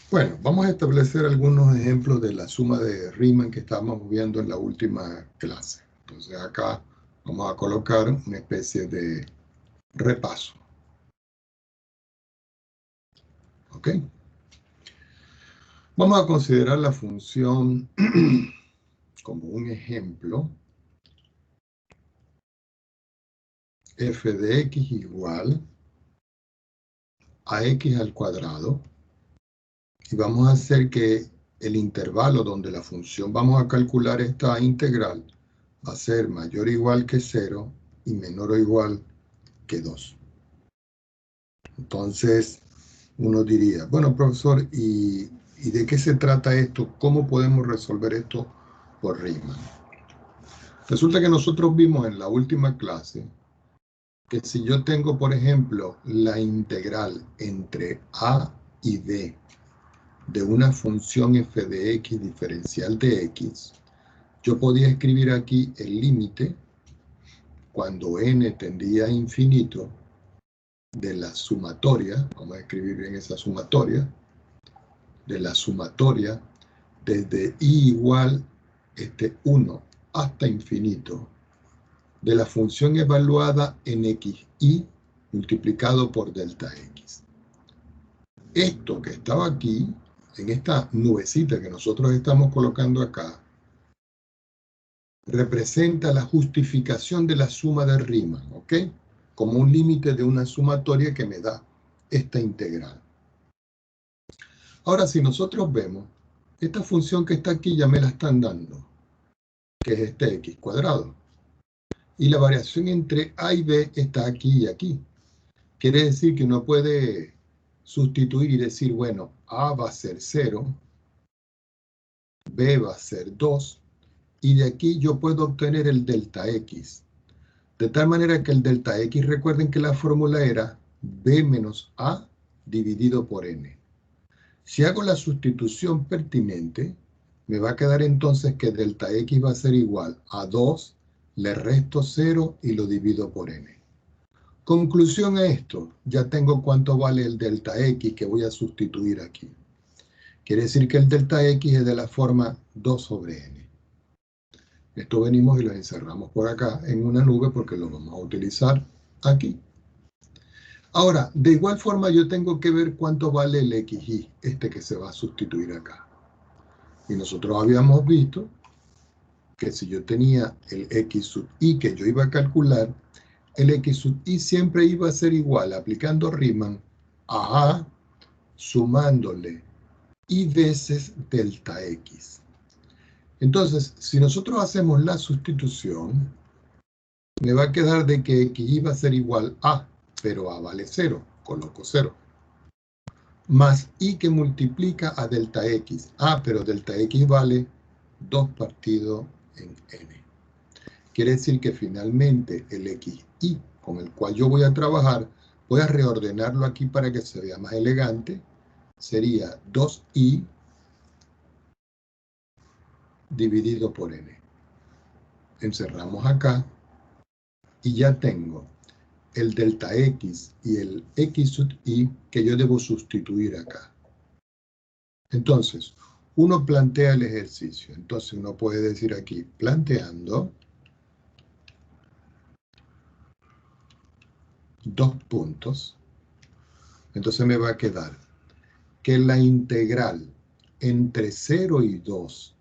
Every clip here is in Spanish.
Bueno, vamos a establecer algunos ejemplos de la suma de Riemann que estábamos viendo en la última clase. Entonces acá vamos a colocar una especie de repaso. ¿Ok? Vamos a considerar la función como un ejemplo. F de x igual a x al cuadrado. Y vamos a hacer que el intervalo donde la función vamos a calcular esta integral va a ser mayor o igual que 0 y menor o igual que 2. Entonces, uno diría, bueno, profesor, ¿y de qué se trata esto? ¿Cómo podemos resolver esto por Riemann? Resulta que nosotros vimos en la última clase que si yo tengo, por ejemplo, la integral entre a y b de una función f de x diferencial de x, yo podía escribir aquí el límite cuando n tendía a infinito de la sumatoria, vamos a escribir bien esa sumatoria, de la sumatoria desde i igual 1 hasta infinito de la función evaluada en xi multiplicado por delta x. Esto que estaba aquí, en esta nubecita que nosotros estamos colocando acá, representa la justificación de la suma de Riemann, ¿ok? Como un límite de una sumatoria que me da esta integral. Ahora, si nosotros vemos, esta función que está aquí ya me la están dando, que es este x cuadrado. Y la variación entre a y b está aquí y aquí. Quiere decir que uno puede sustituir y decir, bueno, a va a ser 0, b va a ser 2, y de aquí yo puedo obtener el delta x. De tal manera que el delta x, recuerden que la fórmula era b menos a dividido por n. Si hago la sustitución pertinente, me va a quedar entonces que delta x va a ser igual a 2, le resto 0 y lo divido por n. Conclusión a esto, ya tengo cuánto vale el delta x que voy a sustituir aquí. Quiere decir que el delta x es de la forma 2 sobre n. Esto venimos y lo encerramos por acá en una nube porque lo vamos a utilizar aquí. Ahora, de igual forma yo tengo que ver cuánto vale el xy, este que se va a sustituir acá. Y nosotros habíamos visto que si yo tenía el x sub i que yo iba a calcular, el x sub i siempre iba a ser igual, aplicando Riemann, a a sumándole i veces delta x. Entonces, si nosotros hacemos la sustitución, me va a quedar de que xy va a ser igual a, pero a vale 0, coloco 0. Más i que multiplica a delta x. Pero delta x vale 2 partido en n. Quiere decir que finalmente el xy con el cual yo voy a trabajar, voy a reordenarlo aquí para que se vea más elegante. Sería 2i dividido por n. Encerramos acá y ya tengo el delta x y el x sub i que yo debo sustituir acá. Entonces, uno plantea el ejercicio. Entonces uno puede decir aquí, planteando dos puntos. Entonces me va a quedar que la integral entre 0 y 2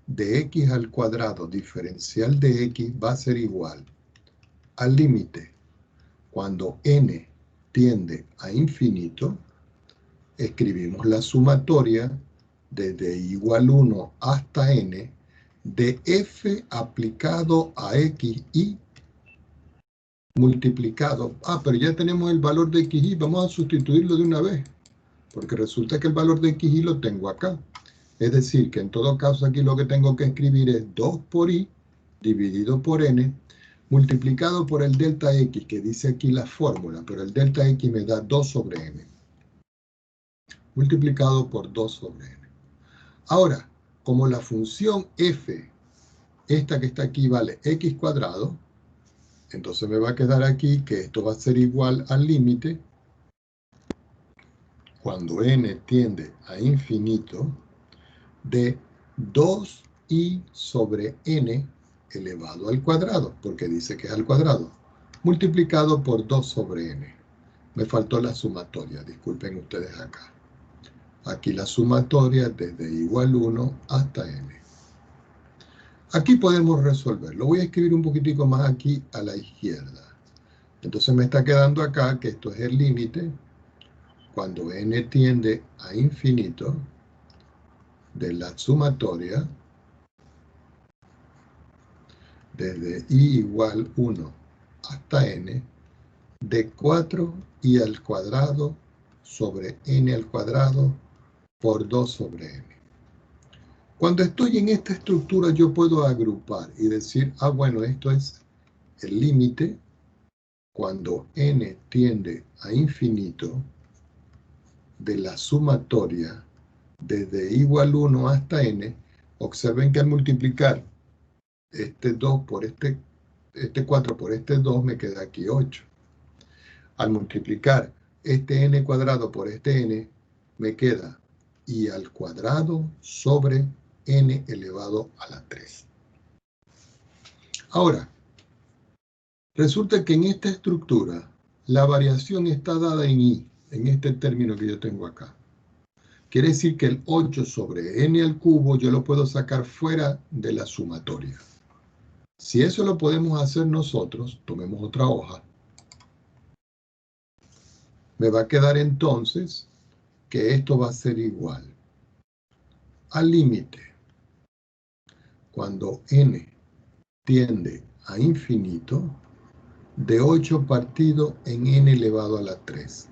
de x al cuadrado diferencial de x va a ser igual al límite cuando n tiende a infinito. Escribimos la sumatoria desde igual 1 hasta n de f aplicado a xy multiplicado. Pero ya tenemos el valor de xy, vamos a sustituirlo de una vez, porque resulta que el valor de xy lo tengo acá. Es decir, que en todo caso aquí lo que tengo que escribir es 2 por i dividido por n multiplicado por el delta x, que dice aquí la fórmula, pero el delta x me da 2 sobre n, multiplicado por 2 sobre n. Ahora, como la función f, esta que está aquí, vale x cuadrado, entonces me va a quedar aquí que esto va a ser igual al límite cuando n tiende a infinito, de 2i sobre n elevado al cuadrado, porque dice que es al cuadrado, multiplicado por 2 sobre n. Me faltó la sumatoria, disculpen ustedes acá. Aquí la sumatoria desde igual 1 hasta n. Aquí podemos resolver. Lo voy a escribir un poquitico más aquí a la izquierda. Entonces me está quedando acá que esto es el límite cuando n tiende a infinito de la sumatoria desde i igual 1 hasta n de 4i al cuadrado sobre n al cuadrado por 2 sobre n. Cuando estoy en esta estructura yo puedo agrupar y decir, bueno, esto es el límite cuando n tiende a infinito de la sumatoria desde igual 1 hasta n. Observen que al multiplicar este 2 por este 4 por este 2 me queda aquí 8. Al multiplicar este n cuadrado por este n me queda i al cuadrado sobre n elevado a la 3. Ahora, resulta que en esta estructura la variación está dada en i, en este término que yo tengo acá. Quiere decir que el 8 sobre n al cubo yo lo puedo sacar fuera de la sumatoria. Si eso lo podemos hacer nosotros, tomemos otra hoja. Me va a quedar entonces que esto va a ser igual al límite cuando n tiende a infinito de 8 partido en n elevado a la 3,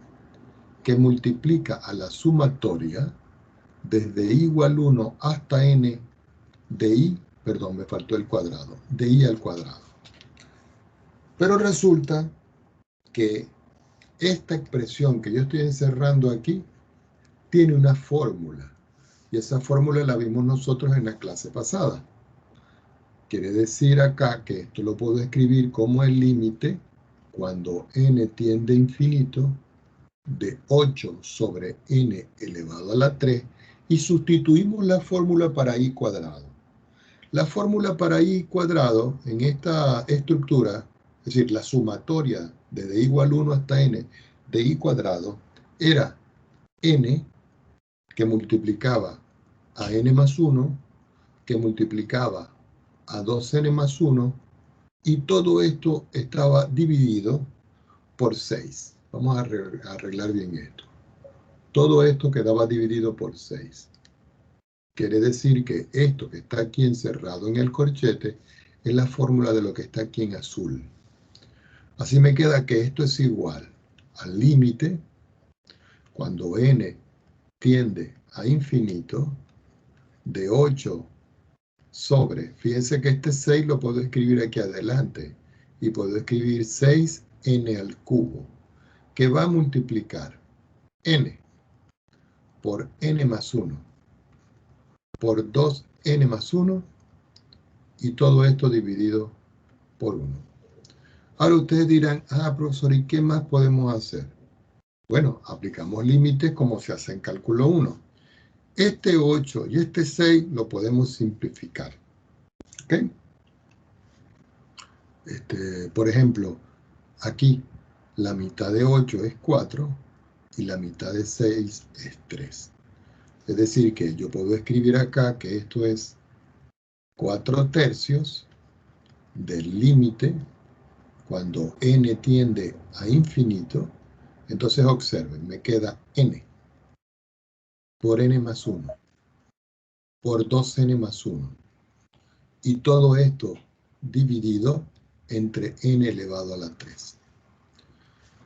que multiplica a la sumatoria desde i igual 1 hasta n de i, perdón, me faltó el cuadrado, de i al cuadrado. Pero resulta que esta expresión que yo estoy encerrando aquí tiene una fórmula, y esa fórmula la vimos nosotros en la clase pasada. Quiere decir acá que esto lo puedo escribir como el límite cuando n tiende a infinito de 8 sobre n elevado a la 3 y sustituimos la fórmula para i cuadrado. La fórmula para i cuadrado en esta estructura, es decir, la sumatoria desde igual 1 hasta n de i cuadrado, era n que multiplicaba a n más 1, que multiplicaba a 2n más 1, y todo esto estaba dividido por 6. Vamos a arreglar bien esto. Todo esto quedaba dividido por 6. Quiere decir que esto que está aquí encerrado en el corchete es la fórmula de lo que está aquí en azul. Así me queda que esto es igual al límite cuando n tiende a infinito de 8 sobre, fíjense que este 6 lo puedo escribir aquí adelante y puedo escribir 6n al cubo, que va a multiplicar n por n más 1 por 2n más 1 y todo esto dividido por 1. Ahora ustedes dirán, profesor, ¿y qué más podemos hacer? Bueno, aplicamos límites como se hace en cálculo 1. Este 8 y este 6 lo podemos simplificar. ¿Ok? Por ejemplo, aquí la mitad de 8 es 4 y la mitad de 6 es 3. Es decir, que yo puedo escribir acá que esto es 4 tercios del límite cuando n tiende a infinito. Entonces observen, me queda n por n más 1 por 2n más 1 y todo esto dividido entre n elevado a la 3.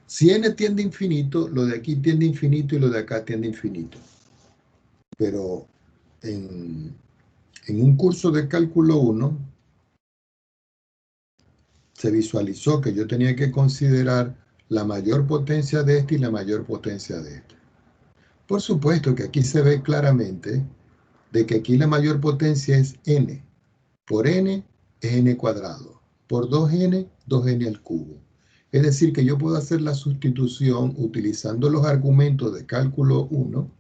Si n tiende a infinito, lo de aquí tiende a infinito y lo de acá tiende a infinito. Pero en un curso de cálculo 1 se visualizó que yo tenía que considerar la mayor potencia de este y la mayor potencia de este. Por supuesto que aquí se ve claramente de que aquí la mayor potencia es n. Por n es n cuadrado. Por 2n, 2n al cubo. Es decir, que yo puedo hacer la sustitución utilizando los argumentos de cálculo 1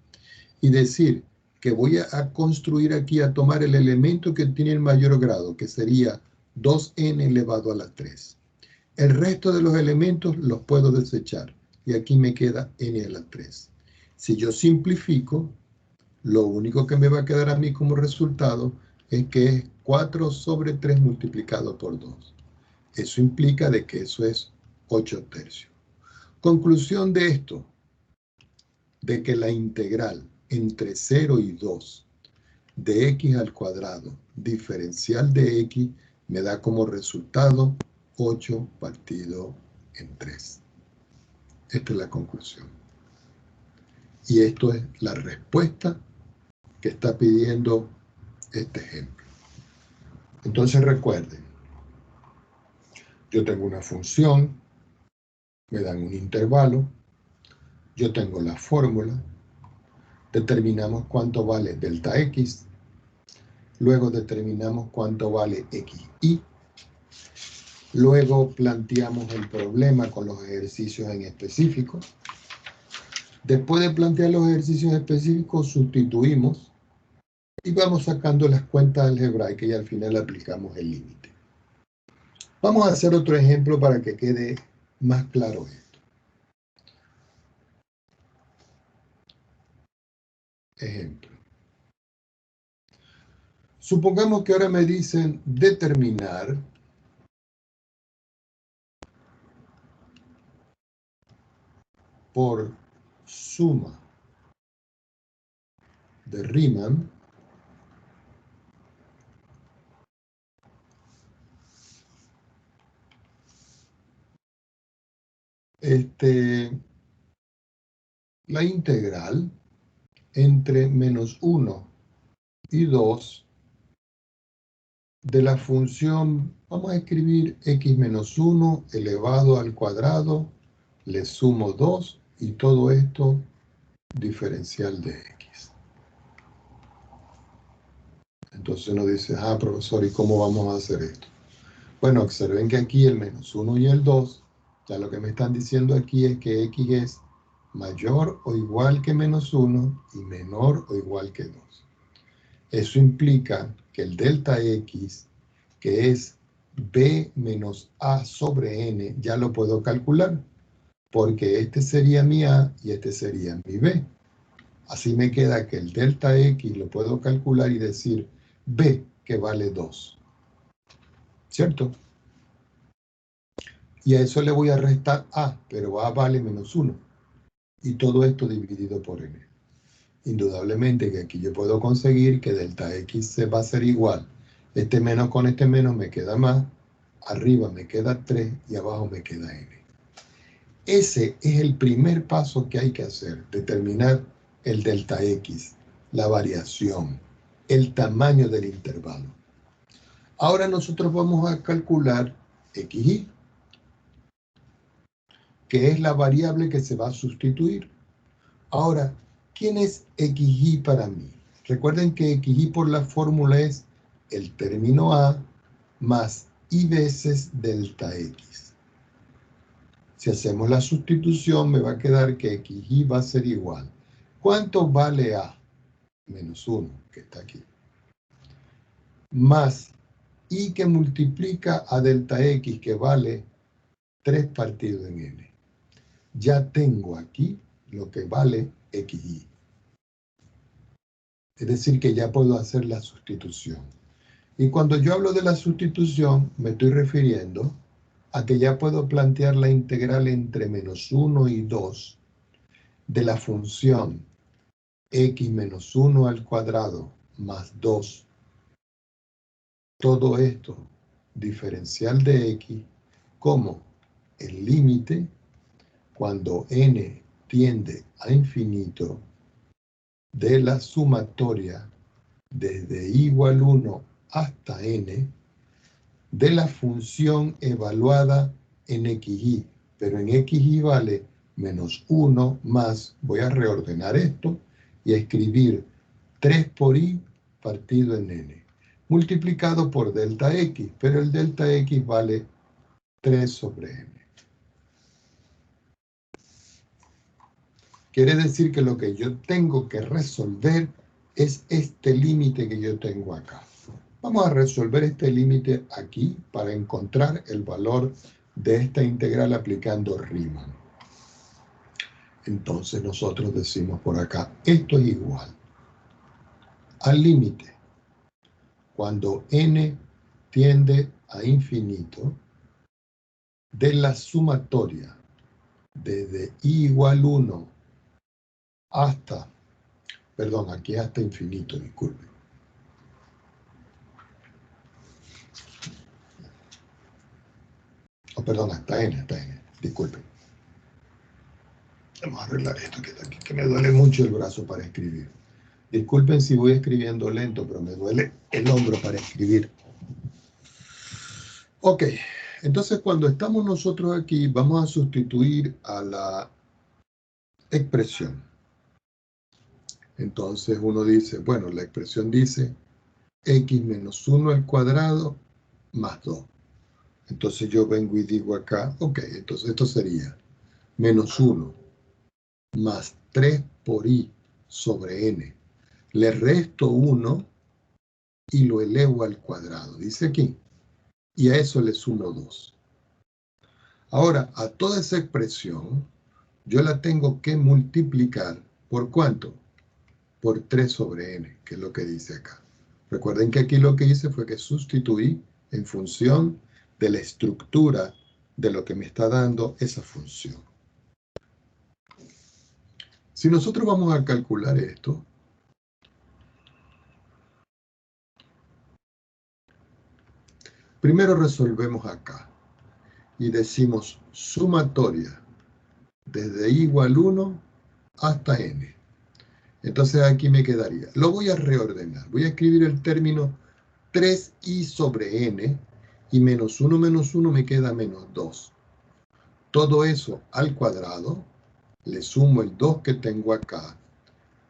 y decir que voy a construir aquí, a tomar el elemento que tiene el mayor grado, que sería 2n elevado a la 3. El resto de los elementos los puedo desechar y aquí me queda n a la 3. Si yo simplifico, lo único que me va a quedar a mí como resultado es que es 4 sobre 3 multiplicado por 2. Eso implica de que eso es 8/3. Conclusión de esto, de que la integral entre 0 y 2 de x al cuadrado diferencial de x me da como resultado 8 partido en 3. Esta es la conclusión. Y esto es la respuesta que está pidiendo este ejemplo. Entonces recuerden, yo tengo una función, me dan un intervalo, yo tengo la fórmula, determinamos cuánto vale delta x, luego determinamos cuánto vale xy, luego planteamos el problema con los ejercicios en específico. Después de plantear los ejercicios específicos, sustituimos y vamos sacando las cuentas algebraicas y al final aplicamos el límite. Vamos a hacer otro ejemplo para que quede más claro esto. Ejemplo. Supongamos que ahora me dicen determinar por suma de Riemann la integral entre menos 1 y 2 de la función, vamos a escribir x menos 1 elevado al cuadrado, le sumo 2 y todo esto diferencial de x. Entonces uno dice, profesor, ¿y cómo vamos a hacer esto? Bueno, observen que aquí el menos 1 y el 2, ya lo que me están diciendo aquí es que x es mayor o igual que menos 1 y menor o igual que 2. Eso implica que el delta x, que es b menos a sobre n, ya lo puedo calcular, porque este sería mi a y este sería mi b. Así me queda que el delta x lo puedo calcular y decir b, que vale 2. ¿Cierto? Y a eso le voy a restar a, pero a vale menos 1. Y todo esto dividido por n. Indudablemente que aquí yo puedo conseguir que delta x se va a ser igual. Este menos con este menos me queda más. Arriba me queda 3 y abajo me queda n. Ese es el primer paso que hay que hacer. Determinar el delta x, la variación, el tamaño del intervalo. Ahora nosotros vamos a calcular xy, que es la variable que se va a sustituir. Ahora, ¿quién es xy para mí? Recuerden que xy por la fórmula es el término a más y veces delta x. Si hacemos la sustitución, me va a quedar que xy va a ser igual. ¿Cuánto vale a? Menos 1, que está aquí. Más y que multiplica a delta x, que vale 3 partido en n. Ya tengo aquí lo que vale xy. Es decir, que ya puedo hacer la sustitución. Y cuando yo hablo de la sustitución, me estoy refiriendo a que ya puedo plantear la integral entre menos 1 y 2 de la función x menos 1 al cuadrado más 2. Todo esto diferencial de x como el límite cuando n tiende a infinito de la sumatoria desde igual 1 hasta n de la función evaluada en xy, pero en xy vale menos 1 más, voy a reordenar esto y a escribir 3 por y partido en n, multiplicado por delta x, pero el delta x vale 3 sobre n. Quiere decir que lo que yo tengo que resolver es este límite que yo tengo acá. Vamos a resolver este límite aquí para encontrar el valor de esta integral aplicando Riemann. Entonces nosotros decimos por acá, esto es igual al límite cuando n tiende a infinito de la sumatoria desde i igual 1 hasta, perdón, aquí hasta infinito, disculpe. Oh, perdón, hasta n, disculpe. Vamos a arreglar esto que está aquí, que me duele mucho el brazo para escribir. Disculpen si voy escribiendo lento, pero me duele el hombro para escribir. Ok, entonces cuando estamos nosotros aquí, vamos a sustituir a la expresión. Entonces uno dice, bueno, la expresión dice x menos 1 al cuadrado más 2. Entonces yo vengo y digo acá, ok, entonces esto sería menos 1 más 3 por i sobre n. Le resto 1 y lo elevo al cuadrado, dice aquí. Y a eso le sumo 2. Ahora, a toda esa expresión, yo la tengo que multiplicar, ¿por cuánto? Por 3 sobre n, que es lo que dice acá. Recuerden que aquí lo que hice fue que sustituí en función de la estructura de lo que me está dando esa función. Si nosotros vamos a calcular esto, primero resolvemos acá y decimos sumatoria desde i igual 1 hasta n. Entonces aquí me quedaría, lo voy a reordenar, voy a escribir el término 3i sobre n y menos 1 me queda menos 2. Todo eso al cuadrado, le sumo el 2 que tengo acá,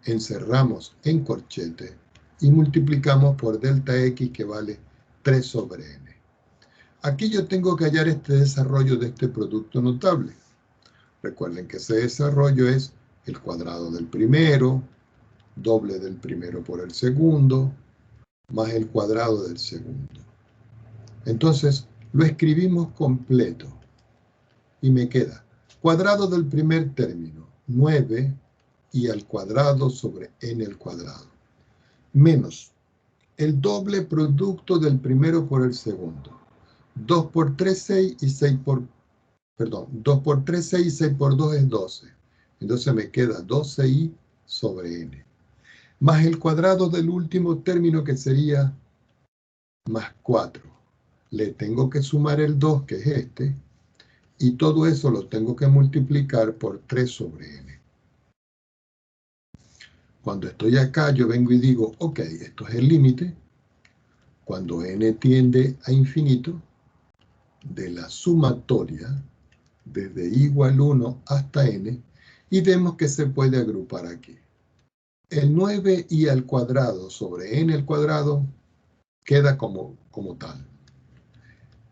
encerramos en corchete y multiplicamos por delta x que vale 3 sobre n. Aquí yo tengo que hallar este desarrollo de este producto notable. Recuerden que ese desarrollo es el cuadrado del primero, doble del primero por el segundo, más el cuadrado del segundo. Entonces, lo escribimos completo. Y me queda cuadrado del primer término, 9, y al cuadrado sobre n al cuadrado. Menos el doble producto del primero por el segundo. 2 por 3, 6, y 6 por... Perdón, 2 por 3, 6, y 6 por 2 es 12. Entonces me queda 12i sobre n. Más el cuadrado del último término que sería más 4. Le tengo que sumar el 2, que es este, y todo eso lo tengo que multiplicar por 3 sobre n. Cuando estoy acá, yo vengo y digo, ok, esto es el límite, cuando n tiende a infinito, de la sumatoria, desde i igual 1 hasta n, y vemos que se puede agrupar aquí. El 9i al cuadrado sobre n al cuadrado queda como tal.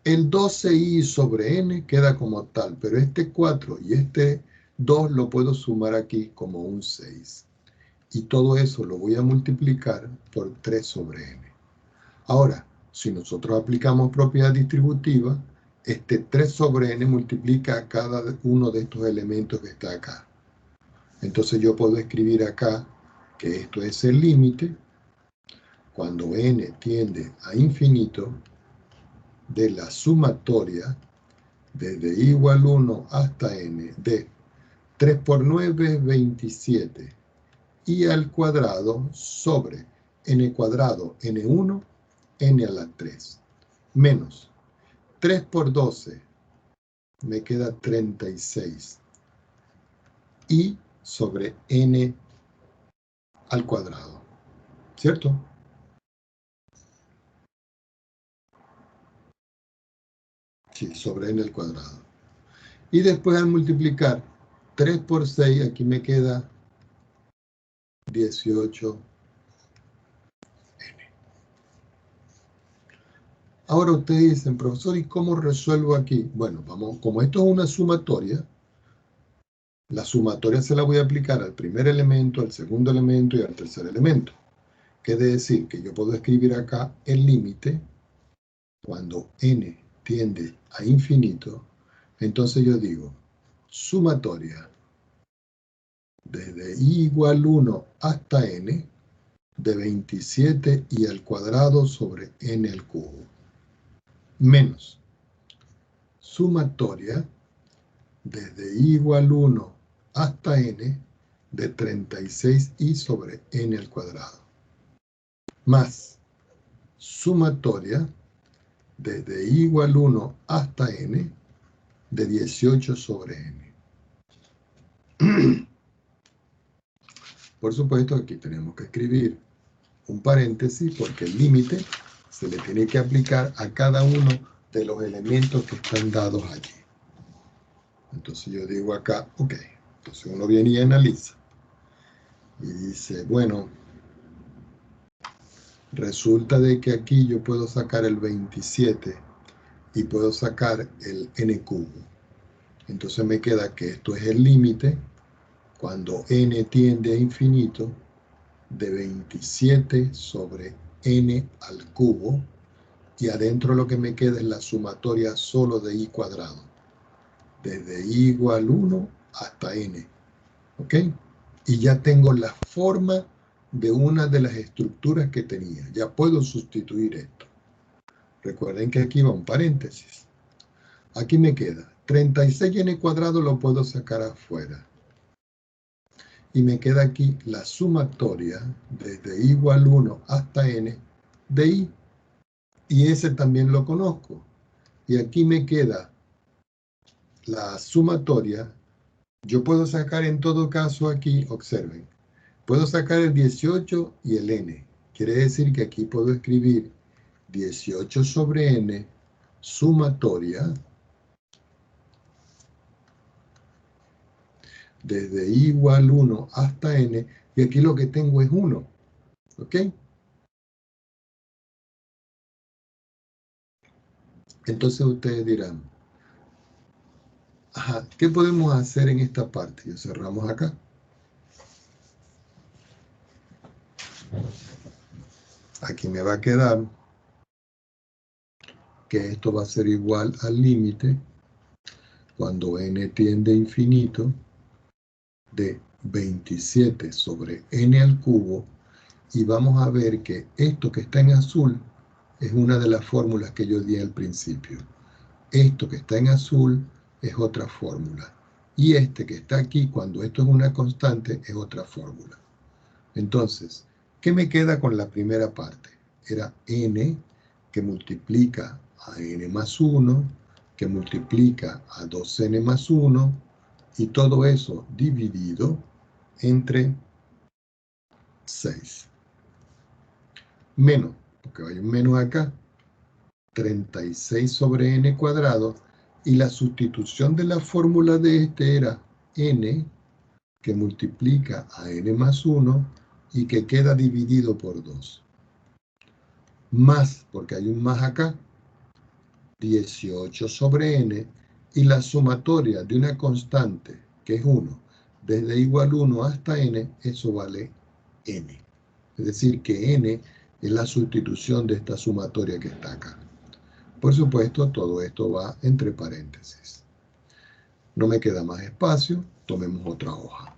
El 12i sobre n queda como tal, pero este 4 y este 2 lo puedo sumar aquí como un 6. Y todo eso lo voy a multiplicar por 3 sobre n. Ahora, si nosotros aplicamos propiedad distributiva, este 3 sobre n multiplica a cada uno de estos elementos que está acá. Entonces yo puedo escribir acá que esto es el límite cuando n tiende a infinito de la sumatoria desde i igual 1 hasta n de 3 por 9 es 27 y al cuadrado sobre n cuadrado n1 n a la 3 menos 3 por 12 me queda 36 y sobre n al cuadrado, ¿cierto? Sí, sobre n al cuadrado. Y después al multiplicar 3 por 6, aquí me queda 18. Ahora ustedes dicen, profesor, ¿y cómo resuelvo aquí? Bueno, vamos, como esto es una sumatoria, La sumatoria se la voy a aplicar al primer elemento, al segundo elemento y al tercer elemento. Quiere decir que yo puedo escribir acá el límite cuando n tiende a infinito. Entonces yo digo, sumatoria desde i igual 1 hasta n de 27 i al cuadrado sobre n al cubo, menos sumatoria desde i igual 1 hasta n de 36i sobre n al cuadrado, más sumatoria desde i igual 1 hasta n de 18 sobre n. Por supuesto, aquí tenemos que escribir un paréntesis porque el límite se le tiene que aplicar a cada uno de los elementos que están dados allí. Entonces yo digo acá, ok, entonces uno viene y analiza. Y dice, bueno, resulta de que aquí yo puedo sacar el 27 y puedo sacar el n cubo. Entonces me queda que esto es el límite cuando n tiende a infinito de 27 sobre n al cubo, y adentro lo que me queda es la sumatoria solo de i cuadrado, desde i igual 1 hasta n, ¿ok? Y ya tengo la forma de una de las estructuras que tenía. Ya puedo sustituir esto. Recuerden que aquí va un paréntesis. Aquí me queda 36n cuadrado, lo puedo sacar afuera. Y me queda aquí la sumatoria desde i igual 1 hasta n de i. Y ese también lo conozco. Y aquí me queda la sumatoria. Yo puedo sacar en todo caso aquí, observen, puedo sacar el 18 y el n. Quiere decir que aquí puedo escribir 18 sobre n sumatoria desde i igual 1 hasta n, y aquí lo que tengo es 1, ¿ok? Entonces ustedes dirán, ajá, ¿qué podemos hacer en esta parte? Y cerramos acá. Aquí me va a quedar que esto va a ser igual al límite cuando n tiende a infinito de 27 sobre n al cubo, y vamos a ver que esto que está en azul es una de las fórmulas que yo di al principio. Esto que está en azul es otra fórmula. Y este que está aquí, cuando esto es una constante, es otra fórmula. Entonces, ¿qué me queda con la primera parte? Era n que multiplica a n más 1, que multiplica a 2n más 1, y todo eso dividido entre 6. Menos, porque hay un menos acá, 36 sobre n cuadrado, y la sustitución de la fórmula de este era n que multiplica a n más 1 y que queda dividido por 2. Más, porque hay un más acá, 18 sobre n, y la sumatoria de una constante, que es 1, desde igual 1 hasta n, eso vale n. Es decir, que n es la sustitución de esta sumatoria que está acá. Por supuesto, todo esto va entre paréntesis. No me queda más espacio, tomemos otra hoja.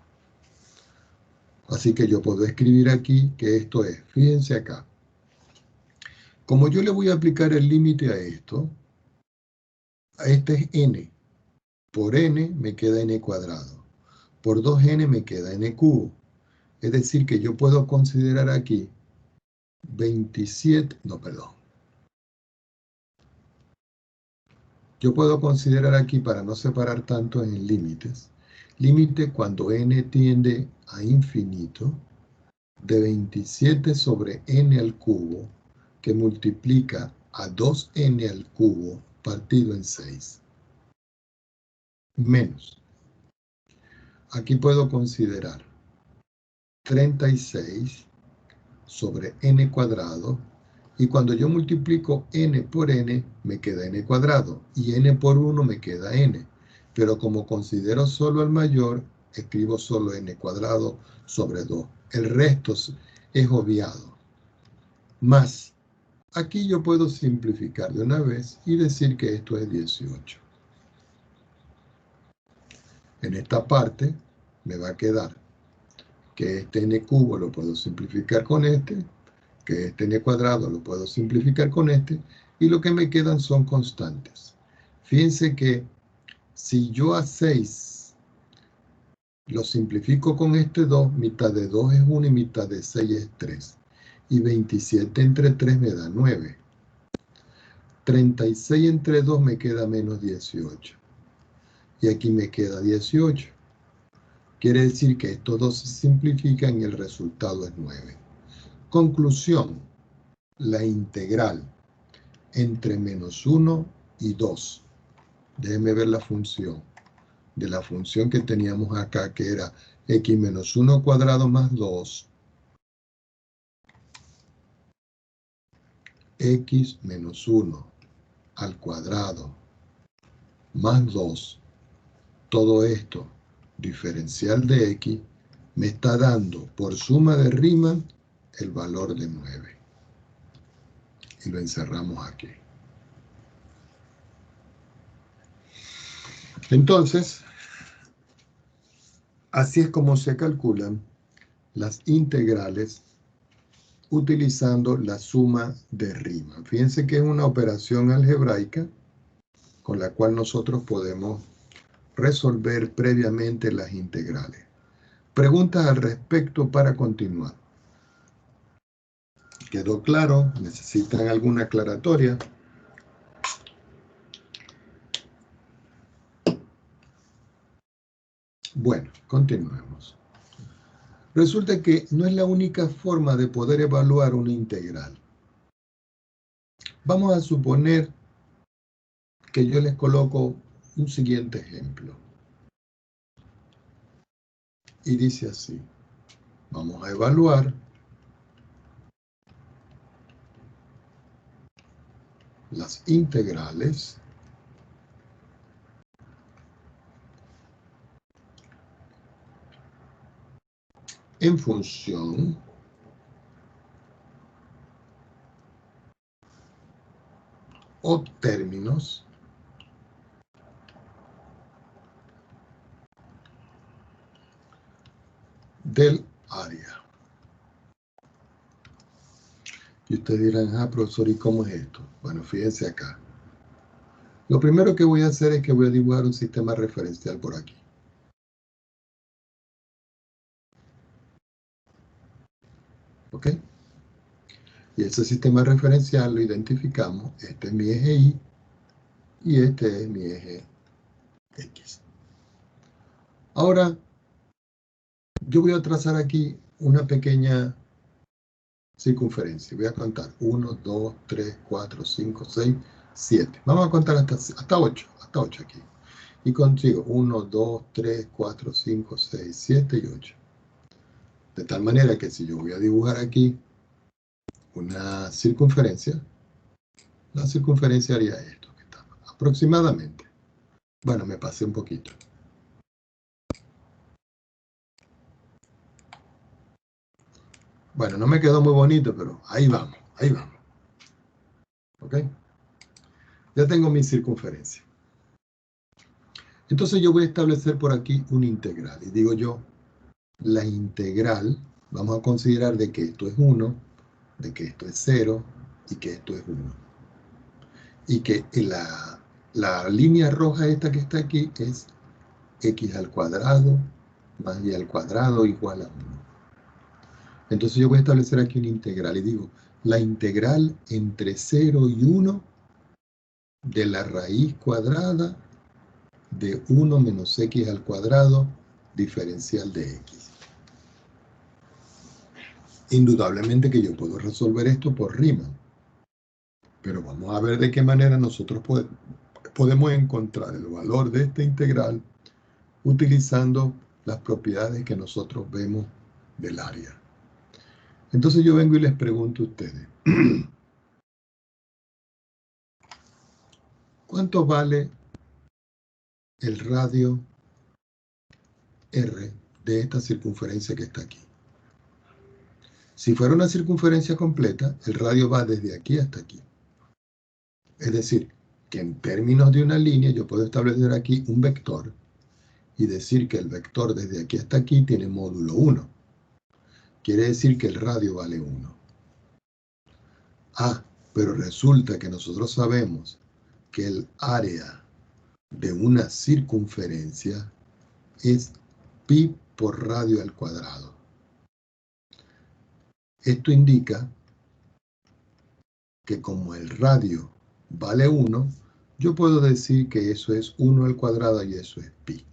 Así que yo puedo escribir aquí que esto es, fíjense acá. Como yo le voy a aplicar el límite a esto, a este es n. Por n me queda n cuadrado. Por 2n me queda n cubo. Es decir, que yo puedo considerar aquí 27, no, perdón. Yo puedo considerar aquí, para no separar tanto en límites, límite cuando n tiende a infinito de 27 sobre n al cubo, que multiplica a 2n al cubo partido en 6. Menos. Aquí puedo considerar 36 sobre n cuadrado, y cuando yo multiplico n por n, me queda n cuadrado, y n por 1 me queda n. Pero como considero solo el mayor, escribo solo n cuadrado sobre 2. El resto es obviado. Más, aquí yo puedo simplificar de una vez y decir que esto es 18. En esta parte me va a quedar que este n cubo lo puedo simplificar con este, que este n cuadrado lo puedo simplificar con este, y lo que me quedan son constantes. Fíjense que si yo a 6 lo simplifico con este 2, mitad de 2 es 1 y mitad de 6 es 3. Y 27 entre 3 me da 9. 36 entre 2 me queda menos 18. Y aquí me queda 18. Quiere decir que estos dos se simplifican y el resultado es 9. Conclusión. La integral entre menos 1 y 2. Déjenme ver la función. De la función que teníamos acá, que era x menos 1 cuadrado más 2. X menos 1 al cuadrado más 2. Todo esto, diferencial de x, me está dando por suma de Riemann el valor de 9. Y lo encerramos aquí. Entonces, así es como se calculan las integrales utilizando la suma de Riemann. Fíjense que es una operación algebraica con la cual nosotros podemos resolver previamente las integrales. Preguntas al respecto para continuar. ¿Quedó claro? ¿Necesitan alguna aclaratoria? Bueno, continuemos. Resulta que no es la única forma de poder evaluar una integral. Vamos a suponer que yo les coloco un siguiente ejemplo. Y dice así. Vamos a evaluar las integrales en función o términos del área. Y ustedes dirán, ah, profesor, ¿y cómo es esto? Bueno, fíjense acá. Lo primero que voy a hacer es que voy a dibujar un sistema referencial por aquí. ¿Ok? Y ese sistema referencial lo identificamos. Este es mi eje Y y este es mi eje X. Ahora, yo voy a trazar aquí una pequeña circunferencia. Voy a contar 1, 2, 3, 4, 5, 6, 7. Vamos a contar hasta 8. Hasta 8 aquí. Y consigo 1, 2, 3, 4, 5, 6, 7 y 8. De tal manera que si yo voy a dibujar aquí una circunferencia, la circunferencia haría esto, que está aproximadamente. Bueno, me pasé un poquito. Bueno, no me quedó muy bonito, pero ahí vamos, ahí vamos. ¿Ok? Ya tengo mi circunferencia. Entonces yo voy a establecer por aquí una integral. Y digo yo, la integral, vamos a considerar de que esto es 1, de que esto es 0 y que esto es 1. Y que la línea roja esta que está aquí es x al cuadrado más y al cuadrado igual a 1. Entonces yo voy a establecer aquí una integral y digo, la integral entre 0 y 1 de la raíz cuadrada de 1 menos x al cuadrado diferencial de x. Indudablemente que yo puedo resolver esto por Riemann, pero vamos a ver de qué manera nosotros podemos encontrar el valor de esta integral utilizando las propiedades que nosotros vemos del área. Entonces yo vengo y les pregunto a ustedes, ¿cuánto vale el radio R de esta circunferencia que está aquí. Si fuera una circunferencia completa, el radio va desde aquí hasta aquí. Es decir, que en términos de una línea yo puedo establecer aquí un vector y decir que el vector desde aquí hasta aquí tiene módulo 1. Quiere decir que el radio vale 1. Ah, pero resulta que nosotros sabemos que el área de una circunferencia es pi por radio al cuadrado. Esto indica que como el radio vale 1, yo puedo decir que eso es 1 al cuadrado y eso es pi.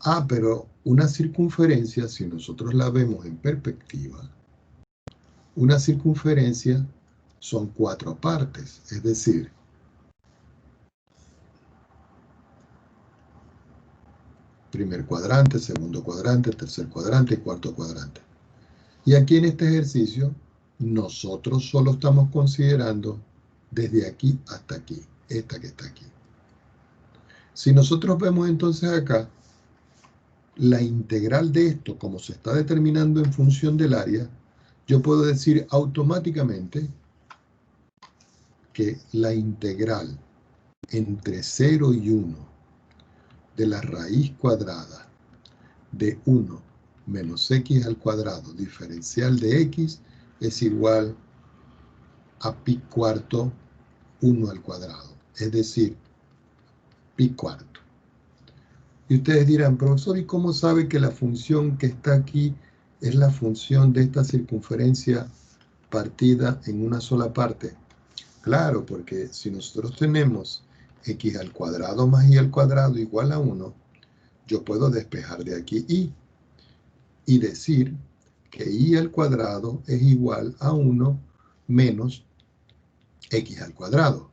Ah, pero una circunferencia, si nosotros la vemos en perspectiva, una circunferencia son 4 partes, es decir, primer cuadrante, segundo cuadrante, tercer cuadrante y cuarto cuadrante. Y aquí en este ejercicio, nosotros solo estamos considerando desde aquí hasta aquí, esta que está aquí. Si nosotros vemos entonces acá, la integral de esto, como se está determinando en función del área, yo puedo decir automáticamente que la integral entre 0 y 1 de la raíz cuadrada de 1 menos x al cuadrado diferencial de x es igual a pi cuarto 1 al cuadrado, es decir, pi cuarto. Y ustedes dirán, profesor, ¿y cómo sabe que la función que está aquí es la función de esta circunferencia partida en una sola parte? Claro, porque si nosotros tenemos x al cuadrado más y al cuadrado igual a 1, yo puedo despejar de aquí y decir que y al cuadrado es igual a 1 menos x al cuadrado.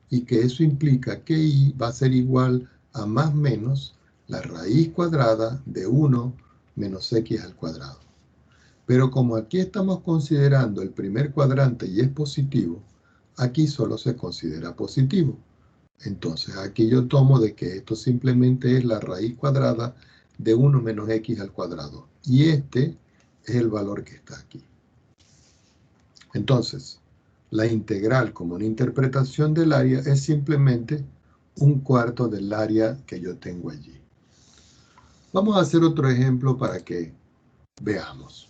Y que eso implica que y va a ser igual a más menos la raíz cuadrada de 1 menos x al cuadrado. Pero como aquí estamos considerando el primer cuadrante y es positivo, aquí solo se considera positivo. Entonces aquí yo tomo de que esto simplemente es la raíz cuadrada de 1 menos x al cuadrado. Y este es el valor que está aquí. Entonces, la integral como una interpretación del área es simplemente un cuarto del área que yo tengo allí. Vamos a hacer otro ejemplo para que veamos.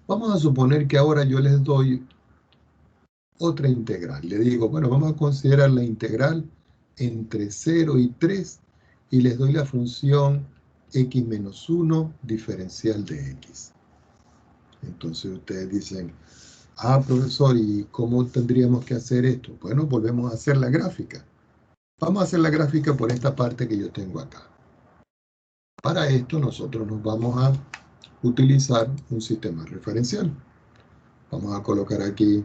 Vamos a suponer que ahora yo les doy otra integral. Le digo, bueno, vamos a considerar la integral entre 0 y 3 y les doy la función x menos 1 diferencial de x. Entonces ustedes dicen, ah, profesor, ¿y cómo tendríamos que hacer esto? Bueno, volvemos a hacer la gráfica. Vamos a hacer la gráfica por esta parte que yo tengo acá. Para esto nosotros nos vamos a utilizar un sistema referencial. Vamos a colocar aquí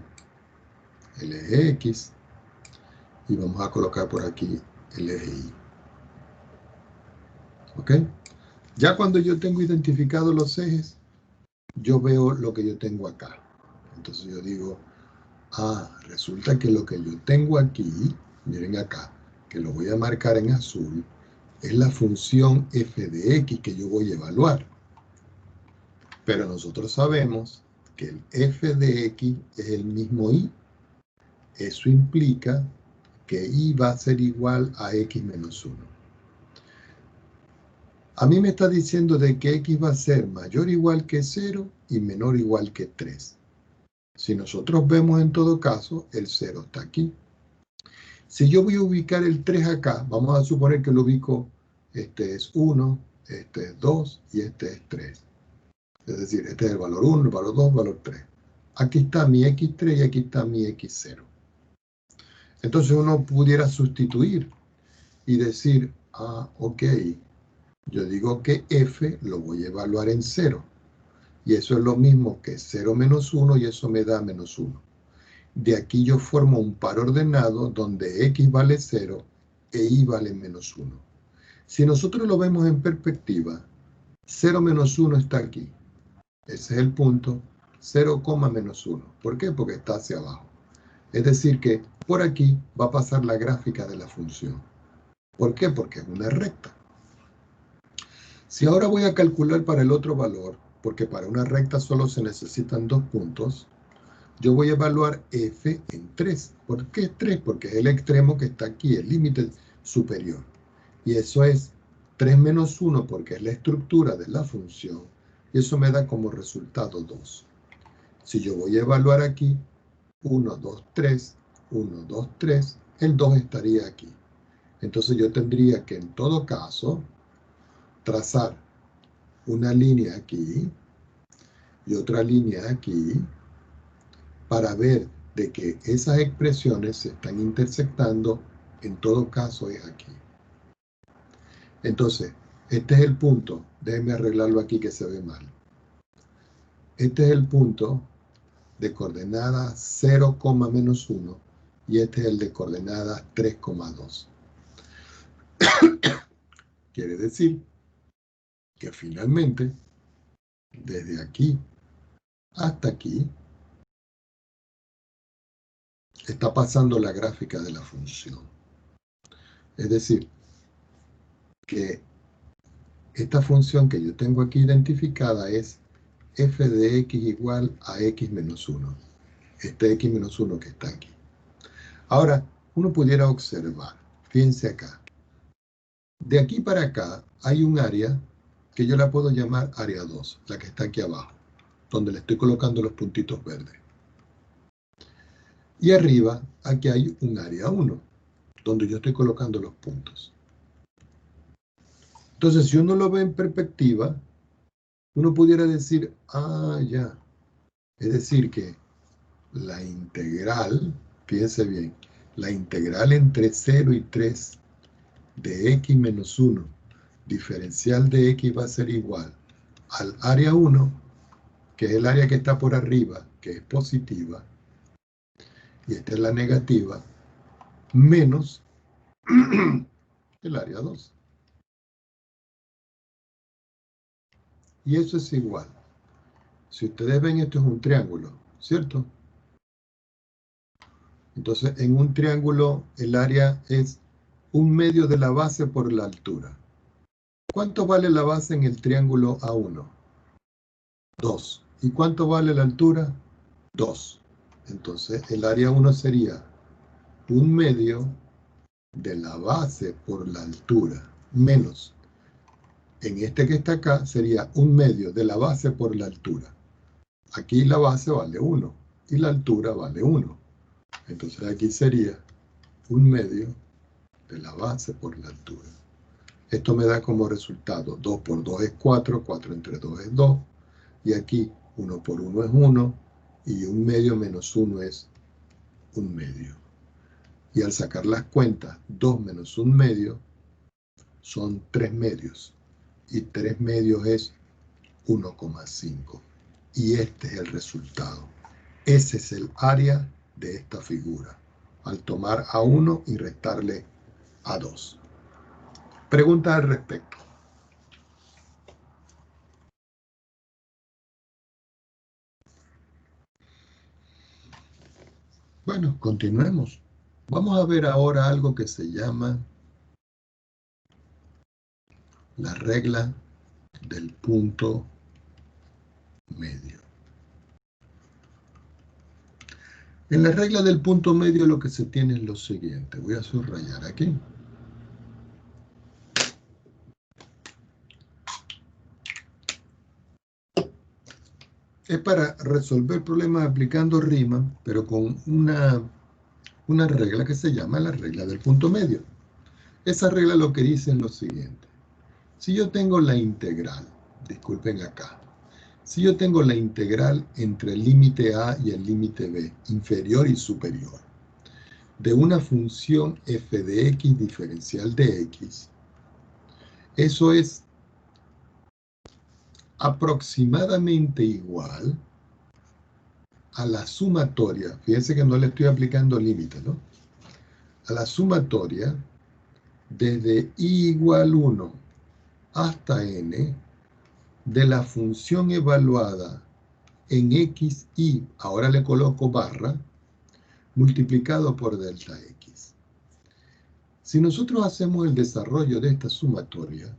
el eje X y vamos a colocar por aquí el eje Y. ¿Ok? Ya cuando yo tengo identificados los ejes, yo veo lo que yo tengo acá. Entonces yo digo, ah, resulta que lo que yo tengo aquí, miren acá, que lo voy a marcar en azul, es la función f de x que yo voy a evaluar. Pero nosotros sabemos que el f de x es el mismo y. Eso implica que y va a ser igual a x menos 1. A mí me está diciendo de que x va a ser mayor o igual que 0 y menor o igual que 3. Si nosotros vemos en todo caso, el 0 está aquí. Si yo voy a ubicar el 3 acá, vamos a suponer que lo ubico, este es 1, este es 2 y este es 3. Es decir, este es el valor 1, el valor 2, el valor 3. Aquí está mi x3 y aquí está mi x0. Entonces uno pudiera sustituir y decir, ah, ok, yo digo que f lo voy a evaluar en 0. Y eso es lo mismo que 0 menos 1 y eso me da menos 1. De aquí yo formo un par ordenado donde x vale 0 e y vale menos 1. Si nosotros lo vemos en perspectiva, 0 menos 1 está aquí. Ese es el punto 0, menos 1. ¿Por qué? Porque está hacia abajo. Es decir que por aquí va a pasar la gráfica de la función. ¿Por qué? Porque es una recta. Si ahora voy a calcular para el otro valor, porque para una recta solo se necesitan 2 puntos, yo voy a evaluar f en 3. ¿Por qué 3? Porque es el extremo que está aquí, el límite superior. Y eso es 3 menos 1 porque es la estructura de la función. Y eso me da como resultado 2. Si yo voy a evaluar aquí 1, 2, 3, 1, 2, 3, el 2 estaría aquí. Entonces yo tendría que en todo caso trazar una línea aquí y otra línea aquí para ver de que esas expresiones se están intersectando, en todo caso es aquí. Entonces, este es el punto, déjenme arreglarlo aquí que se ve mal. Este es el punto de coordenadas 0, menos 1 y este es el de coordenadas 3,2. Quiere decir que finalmente, desde aquí hasta aquí, está pasando la gráfica de la función. Es decir, que esta función que yo tengo aquí identificada es f de x igual a x menos 1. Este x menos 1 que está aquí. Ahora, uno pudiera observar, fíjense acá. De aquí para acá hay un área que yo la puedo llamar área 2, la que está aquí abajo, donde le estoy colocando los puntitos verdes. Y arriba, aquí hay un área 1, donde yo estoy colocando los puntos. Entonces, si uno lo ve en perspectiva, uno pudiera decir, ah, ya. Es decir, que la integral, fíjense bien, la integral entre 0 y 3 de x menos 1, diferencial de x va a ser igual al área 1, que es el área que está por arriba, que es positiva, y esta es la negativa, menos el área 2. Y eso es igual. Si ustedes ven, esto es un triángulo, ¿cierto? Entonces, en un triángulo, el área es 1/2 de la base por la altura. ¿Cuánto vale la base en el triángulo A1? 2. ¿Y cuánto vale la altura? 2. Entonces, el área 1 sería 1/2 de la base por la altura, menos, en este que está acá, sería 1/2 de la base por la altura. Aquí la base vale 1 y la altura vale 1. Entonces aquí sería 1/2 de la base por la altura. Esto me da como resultado 2 por 2 es 4, 4 entre 2 es 2, y aquí 1 por 1 es 1, y 1/2 menos 1 es 1/2. Y al sacar las cuentas, 2 menos 1/2 son 3/2, y 3/2 es 1,5. Y este es el resultado. Ese es el área de esta figura, al tomar A1 y restarle A2. Preguntas al respecto. Bueno, continuemos. Vamos a ver ahora algo que se llama la regla del punto medio. En la regla del punto medio lo que se tiene es lo siguiente. Voy a subrayar aquí. Es para resolver problemas aplicando Riemann, pero con una regla que se llama la regla del punto medio. Esa regla lo que dice es lo siguiente. Si yo tengo la integral, disculpen acá, si yo tengo la integral entre el límite A y el límite B, inferior y superior, de una función f de x diferencial de x, eso es aproximadamente igual a la sumatoria, fíjense que no le estoy aplicando límite, ¿no? A la sumatoria desde i igual 1 hasta n de la función evaluada en x y, ahora le coloco barra, multiplicado por delta x. Si nosotros hacemos el desarrollo de esta sumatoria,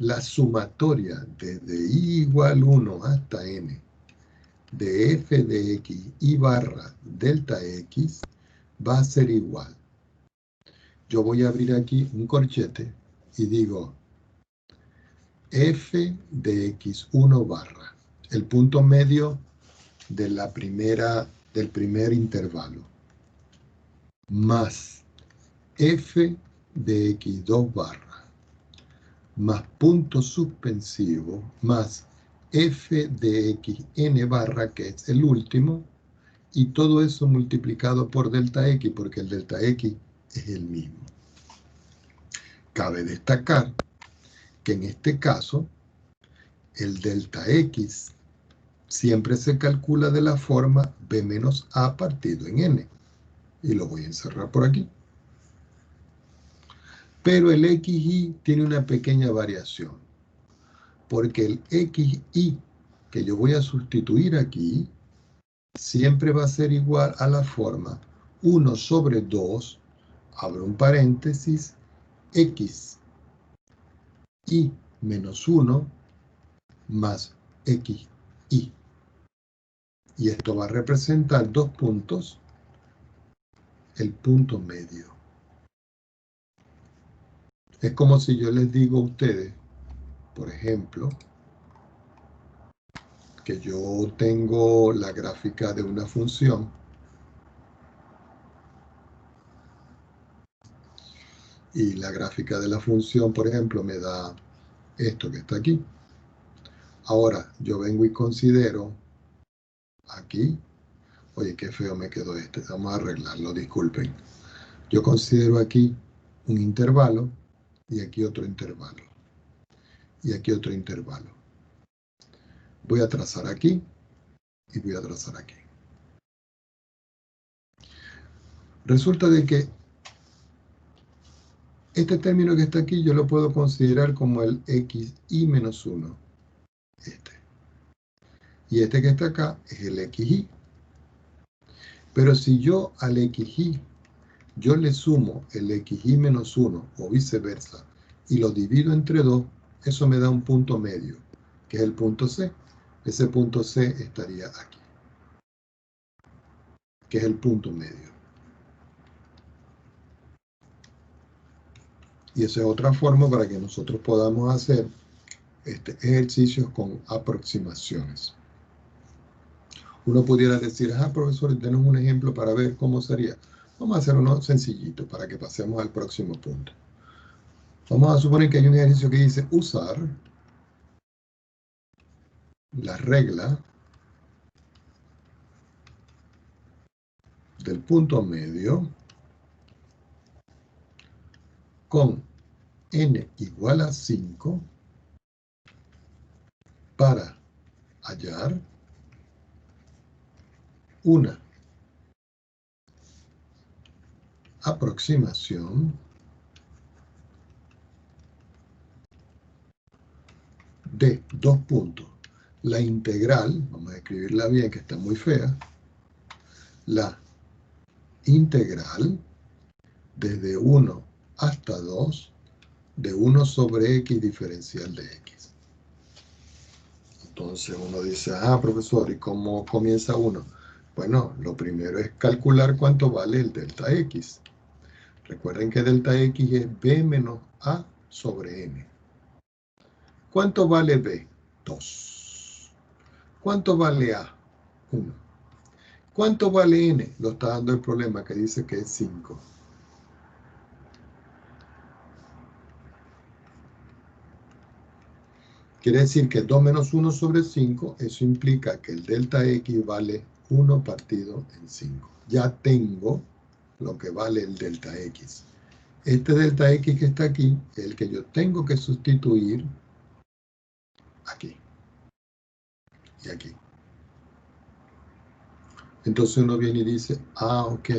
la sumatoria desde i igual 1 hasta n de f de x y barra delta x va a ser igual. Yo voy a abrir aquí un corchete y digo f de x1 barra, el punto medio de del primer intervalo, más f de x2 barra, más punto suspensivo, más f de xn barra, que es el último, y todo eso multiplicado por delta x, porque el delta x es el mismo. Cabe destacar que en este caso, el delta x siempre se calcula de la forma b menos a partido en n. Y lo voy a encerrar por aquí. Pero el xy tiene una pequeña variación. Porque el xy que yo voy a sustituir aquí, siempre va a ser igual a la forma 1 sobre 2, abro un paréntesis, x y menos 1 más xy. Y esto va a representar dos puntos, el punto medio. Es como si yo les digo a ustedes, por ejemplo, que yo tengo la gráfica de una función y la gráfica de la función, por ejemplo, me da esto que está aquí. Ahora, yo vengo y considero aquí, oye, qué feo me quedó este, vamos a arreglarlo, disculpen. Yo considero aquí un intervalo y aquí otro intervalo y aquí otro intervalo. Voy a trazar aquí y voy a trazar aquí. Resulta de que este término que está aquí yo lo puedo considerar como el xy menos 1. Este. Y este que está acá es el xy. Pero si yo al xy yo le sumo el xy menos 1 o viceversa y lo divido entre 2, eso me da un punto medio, que es el punto C. Ese punto C estaría aquí, que es el punto medio. Y esa es otra forma para que nosotros podamos hacer ejercicios con aproximaciones. Uno pudiera decir, profesor, denos un ejemplo para ver cómo sería. Vamos a hacer uno sencillito para que pasemos al próximo punto. Vamos a suponer que hay un ejercicio que dice usar la regla del punto medio con n igual a 5 para hallar una aproximación de dos puntos. La integral, vamos a escribirla bien que está muy fea, la integral desde 1 hasta 2 de 1 sobre x diferencial de x. Entonces uno dice, profesor, ¿y cómo comienza uno? Bueno, lo primero es calcular cuánto vale el delta x. Recuerden que delta x es b menos a sobre n. ¿Cuánto vale b? 2. ¿Cuánto vale a? 1. ¿Cuánto vale n? Lo está dando el problema que dice que es 5. Quiere decir que 2 menos 1 sobre 5, eso implica que el delta x vale 1 partido en 5. Ya tengo lo que vale el delta x. Este delta x que está aquí es el que yo tengo que sustituir aquí y aquí. Entonces uno viene y dice, ok,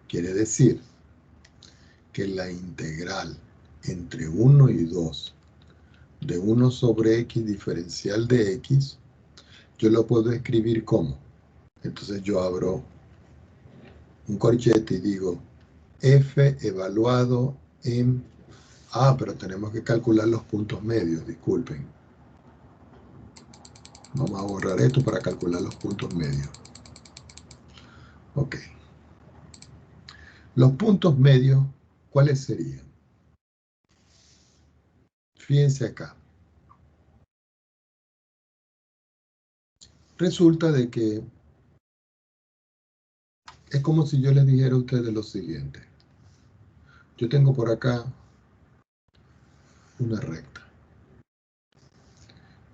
quiere decir que la integral entre 1 y 2 de 1 sobre x diferencial de x, yo lo puedo escribir como. Entonces yo abro un corchete y digo f evaluado en Ah, pero tenemos que calcular los puntos medios, disculpen. Vamos a borrar esto para calcular los puntos medios. Ok. Los puntos medios, ¿cuáles serían? Fíjense acá. Resulta de que es como si yo les dijera a ustedes lo siguiente. Yo tengo por acá una recta.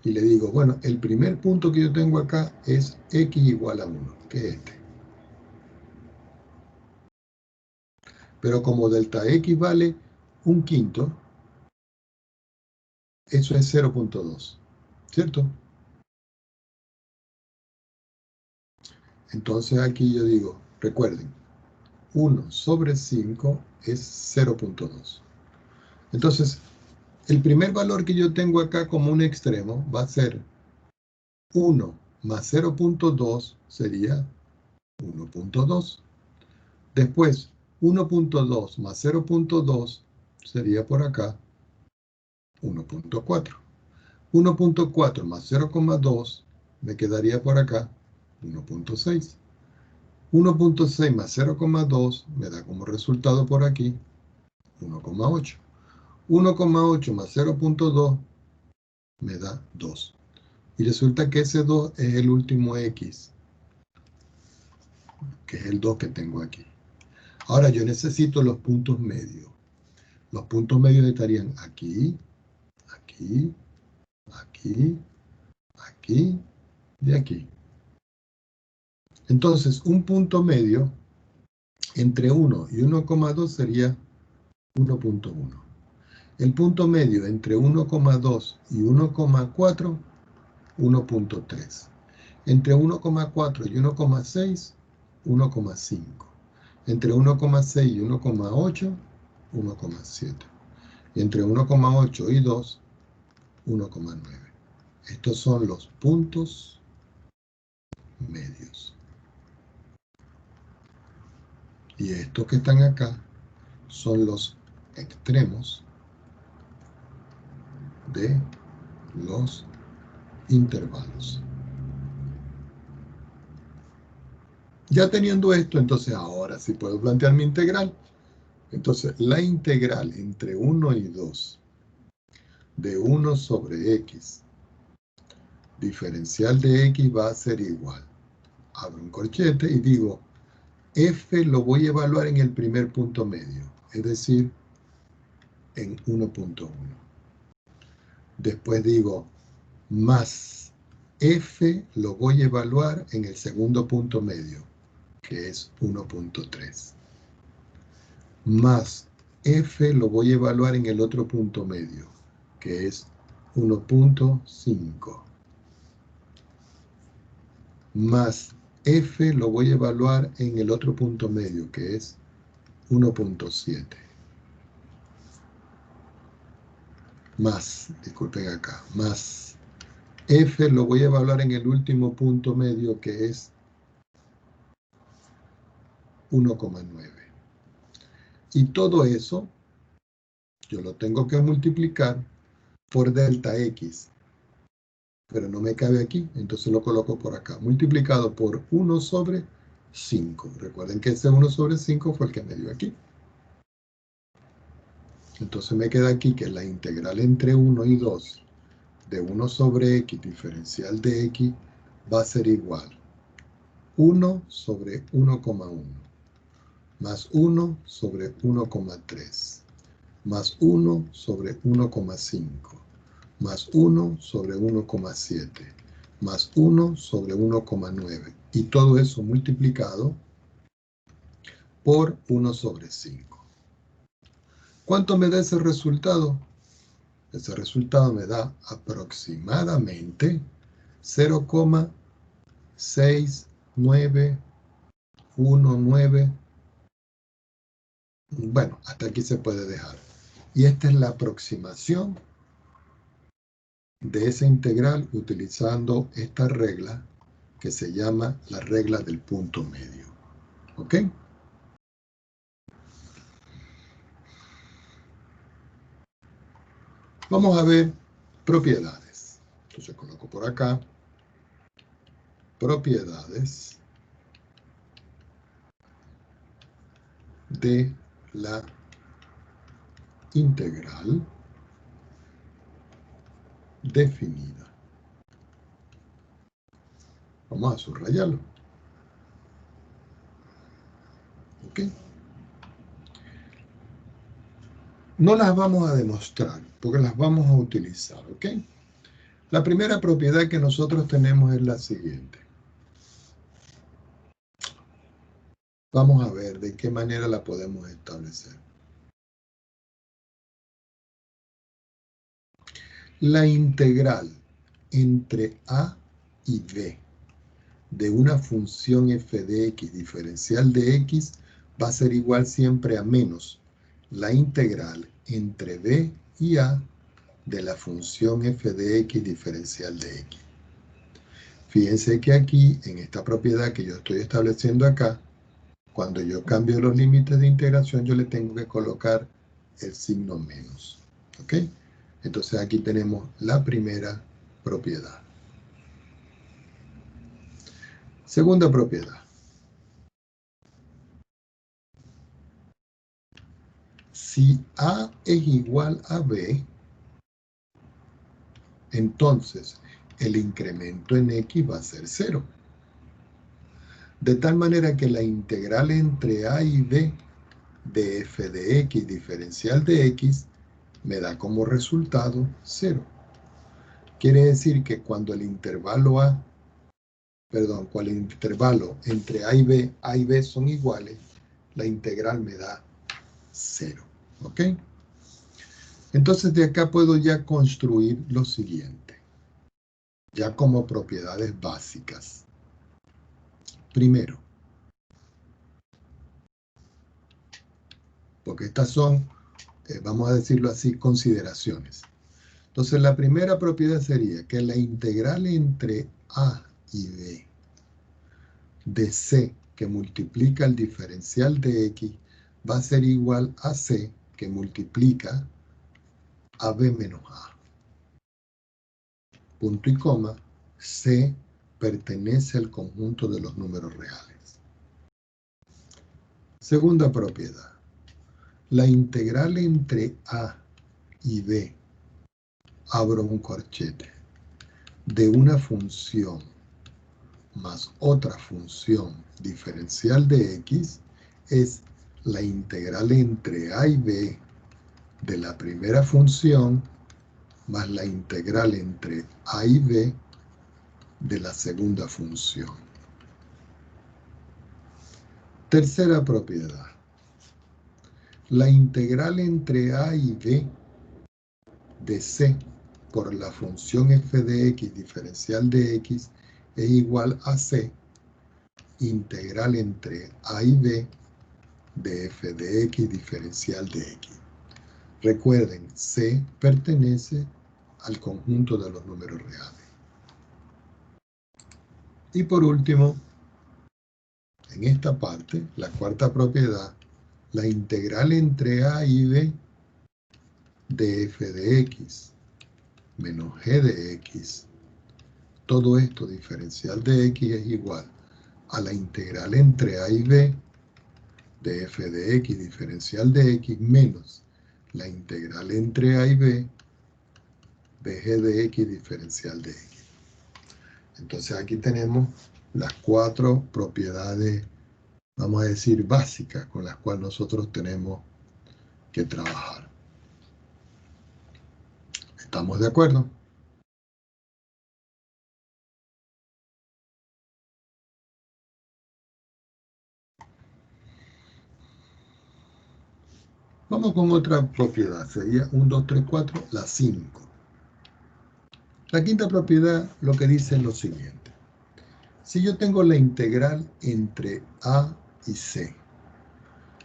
Y le digo, bueno, el primer punto que yo tengo acá es x igual a 1, que es este. Pero como delta x vale un quinto, eso es 0.2, ¿cierto? Entonces aquí yo digo, recuerden, 1 sobre 5 es 0.2. Entonces, el primer valor que yo tengo acá como un extremo va a ser 1 más 0.2 sería 1.2. Después, 1.2 más 0.2 sería por acá 1.4. 1.4 más 0.2 me quedaría por acá 1.6. 1.6 más 0.2 me da como resultado por aquí 1.8. 1.8 más 0.2 me da 2. Y resulta que ese 2 es el último x, que es el 2 que tengo aquí. Ahora yo necesito los puntos medios. Los puntos medios estarían aquí, aquí, aquí, aquí y aquí. Entonces, un punto medio entre 1 y 1,2 sería 1.1. El punto medio entre 1,2 y 1,4, 1.3. Entre 1,4 y 1,6, 1,5. Entre 1,6 y 1,8, 1,7. Y entre 1,8 y 2, 1,9. Estos son los puntos medios. Y estos que están acá son los extremos de los intervalos. Ya teniendo esto, entonces ahora sí puedo plantear mi integral. Entonces, la integral entre 1 y 2 de 1 sobre x diferencial de x va a ser igual. Abro un corchete y digo, f lo voy a evaluar en el primer punto medio, es decir, en 1.1. Después digo, más f lo voy a evaluar en el segundo punto medio, que es 1.3. Más f lo voy a evaluar en el otro punto medio, que es 1.5. Más f lo voy a evaluar en el otro punto medio, que es 1.7. Más, disculpen acá, más f lo voy a evaluar en el último punto medio, que es 1,9. Y todo eso yo lo tengo que multiplicar por delta x, pero no me cabe aquí, entonces lo coloco por acá, multiplicado por 1 sobre 5. Recuerden que ese 1 sobre 5 fue el que me dio aquí. Entonces me queda aquí que la integral entre 1 y 2 de 1 sobre x diferencial de x va a ser igual 1 sobre 1,1 más 1 sobre 1,3 más 1 sobre 1,5 más 1 sobre 1,7 más 1 sobre 1,9 y todo eso multiplicado por 1 sobre 5. ¿Cuánto me da ese resultado? Ese resultado me da aproximadamente 0,6919. Bueno, hasta aquí se puede dejar. Y esta es la aproximación de esa integral utilizando esta regla que se llama la regla del punto medio. ¿Ok? Vamos a ver propiedades. Entonces coloco por acá propiedades de la integral definida. Vamos a subrayarlo. ¿Ok? No las vamos a demostrar, porque las vamos a utilizar. ¿Ok? La primera propiedad que nosotros tenemos es la siguiente. Vamos a ver de qué manera la podemos establecer. La integral entre a y b de una función f de x diferencial de x va a ser igual siempre a menos la integral entre b y a de la función f de x diferencial de x. Fíjense que aquí, en esta propiedad que yo estoy estableciendo acá, cuando yo cambio los límites de integración, yo le tengo que colocar el signo menos. ¿Ok? Entonces aquí tenemos la primera propiedad. Segunda propiedad. Si A es igual a B, entonces el incremento en X va a ser 0. De tal manera que la integral entre A y B de f de X diferencial de X me da como resultado 0. Quiere decir que cuando el intervalo cuando el intervalo entre A y B son iguales, la integral me da 0. ¿Ok? Entonces de acá puedo ya construir lo siguiente, ya como propiedades básicas. Primero, porque estas son, vamos a decirlo así, consideraciones. Entonces la primera propiedad sería que la integral entre A y B de C que multiplica el diferencial de X va a ser igual a C que multiplica a B menos A. Punto y coma, C pertenece al conjunto de los números reales. Segunda propiedad. La integral entre A y B, abro un corchete, de una función más otra función diferencial de X es la integral entre A y B de la primera función más la integral entre A y B de la segunda función. Tercera propiedad. La integral entre A y B de C por la función f de x diferencial de x es igual a C integral entre A y B de f de x diferencial de x. Recuerden, C pertenece al conjunto de los números reales. Y por último, en esta parte, la cuarta propiedad, la integral entre A y B de f de x menos g de x. Todo esto diferencial de x es igual a la integral entre A y B de f de x diferencial de x menos la integral entre A y B de g de x diferencial de x. Entonces aquí tenemos las cuatro propiedades, vamos a decir, básicas con las cuales nosotros tenemos que trabajar. ¿Estamos de acuerdo? Vamos con otra propiedad, sería 1, 2, 3, 4, la 5. La quinta propiedad lo que dice es lo siguiente. Si yo tengo la integral entre A y C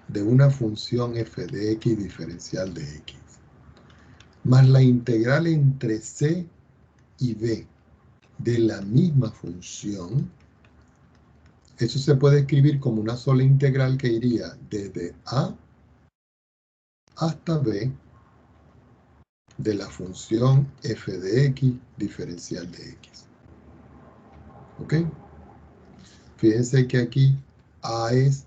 de una función f de x diferencial de x, más la integral entre C y B de la misma función, eso se puede escribir como una sola integral que iría desde A hasta B de la función f de x diferencial de x. ¿Ok? Fíjense que aquí A es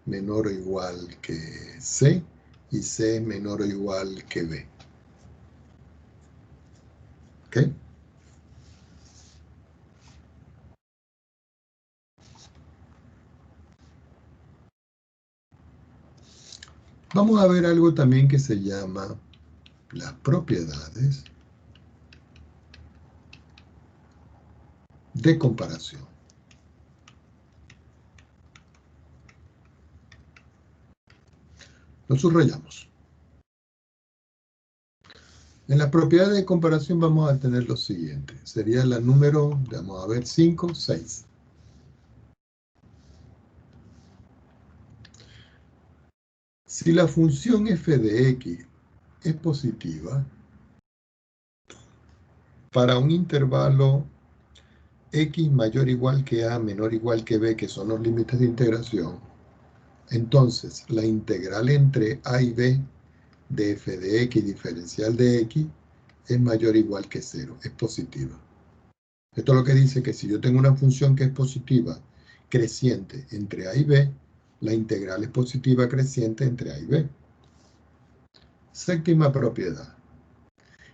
menor o igual que C y C es menor o igual que B. ¿Ok? Vamos a ver algo también que se llama las propiedades de comparación. Lo subrayamos. En las propiedades de comparación vamos a tener lo siguiente. Sería la número, vamos a ver, 5, 6. Si la función f de x es positiva, para un intervalo x mayor o igual que a menor o igual que b, que son los límites de integración, entonces la integral entre a y b de f de x diferencial de x es mayor o igual que 0, es positiva. Esto es lo que dice que si yo tengo una función que es positiva creciente entre a y b, la integral es positiva creciente entre a y b. Séptima propiedad.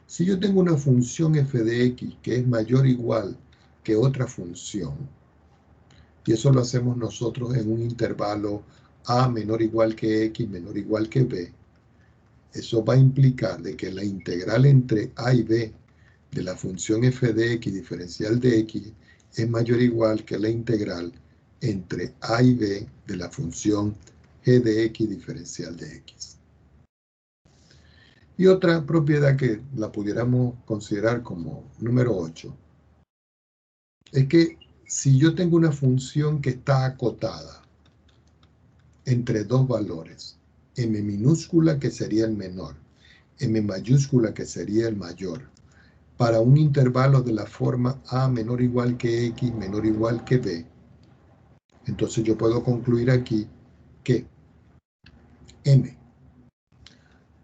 Si yo tengo una función f de x que es mayor o igual que otra función, y eso lo hacemos nosotros en un intervalo a menor o igual que x menor o igual que b, eso va a implicar de que la integral entre a y b de la función f de x diferencial de x es mayor o igual que la integral entre a y b de la función g de x diferencial de x. Y otra propiedad que la pudiéramos considerar como número 8 es que si yo tengo una función que está acotada entre dos valores, m minúscula que sería el menor, m mayúscula que sería el mayor, para un intervalo de la forma a menor o igual que x menor o igual que b, entonces yo puedo concluir aquí que m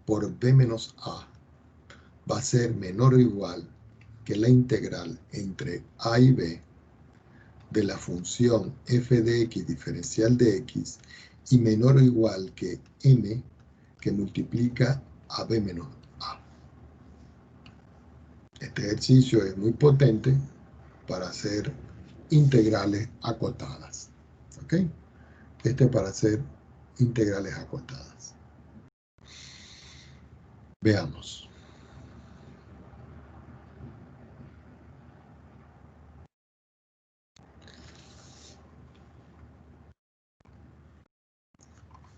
por b menos a va a ser menor o igual que la integral entre a y b de la función f de x diferencial de x y menor o igual que m que multiplica a b menos a. Este ejercicio es muy potente para hacer integrales acotadas. ¿Ok? Este es para hacer integrales acotadas. Veamos.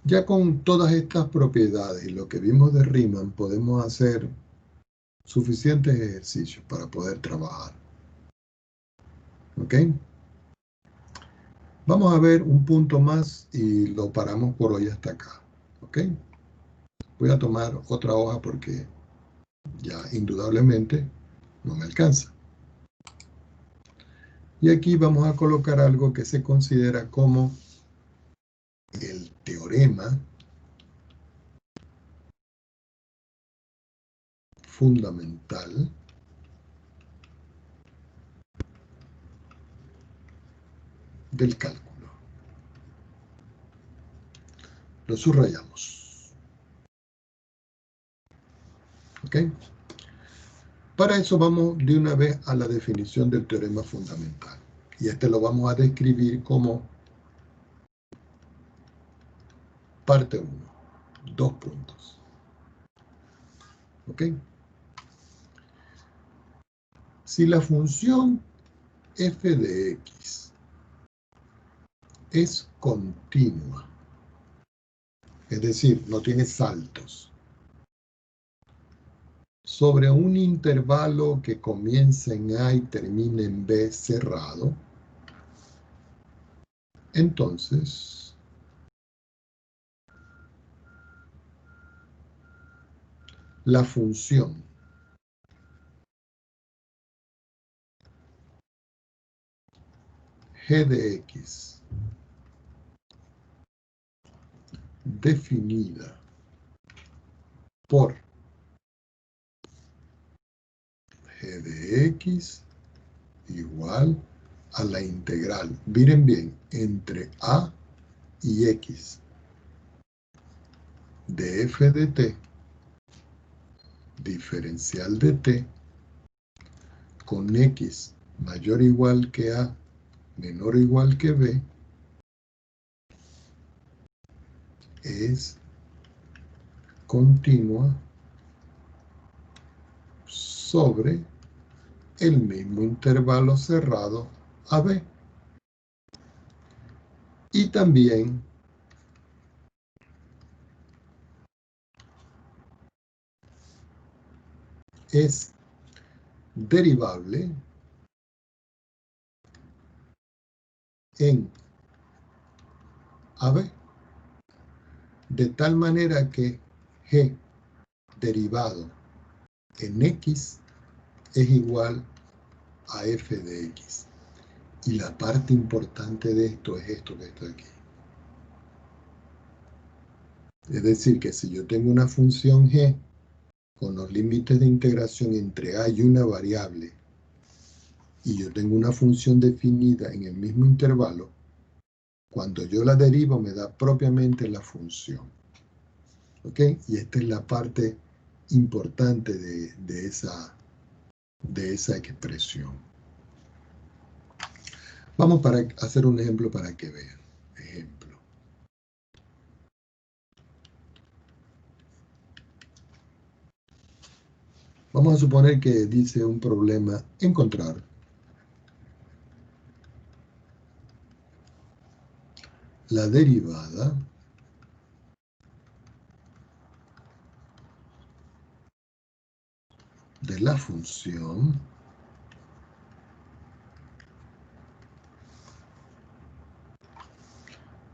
Ya con todas estas propiedades y lo que vimos de Riemann, podemos hacer suficientes ejercicios para poder trabajar. ¿Ok? Vamos a ver un punto más y lo paramos por hoy hasta acá. ¿Ok? Voy a tomar otra hoja porque ya indudablemente no me alcanza. Y aquí vamos a colocar algo que se considera como el teorema fundamental del cálculo. Lo subrayamos. ¿Ok? Para eso vamos de una vez a la definición del teorema fundamental. Y este lo vamos a describir como parte 1. 2 puntos. ¿Ok? Si la función f de x es continua, es decir, no tiene saltos, sobre un intervalo que comienza en A y termina en B cerrado, entonces la función g de x definida por g de x igual a la integral, miren bien, entre a y x de f de t, diferencial de t, con x mayor o igual que a, menor o igual que b, es continua sobre el mismo intervalo cerrado AB. Y también es derivable en AB, de tal manera que G derivado en X es igual a f de X. Y la parte importante de esto es esto que está aquí. Es decir, que si yo tengo una función G con los límites de integración entre A y una variable, y yo tengo una función definida en el mismo intervalo, cuando yo la derivo me da propiamente la función. ¿Ok? Y esta es la parte importante de esa expresión. Vamos a hacer un ejemplo para que vean. Ejemplo. Vamos a suponer que dice un problema encontrar la derivada de la función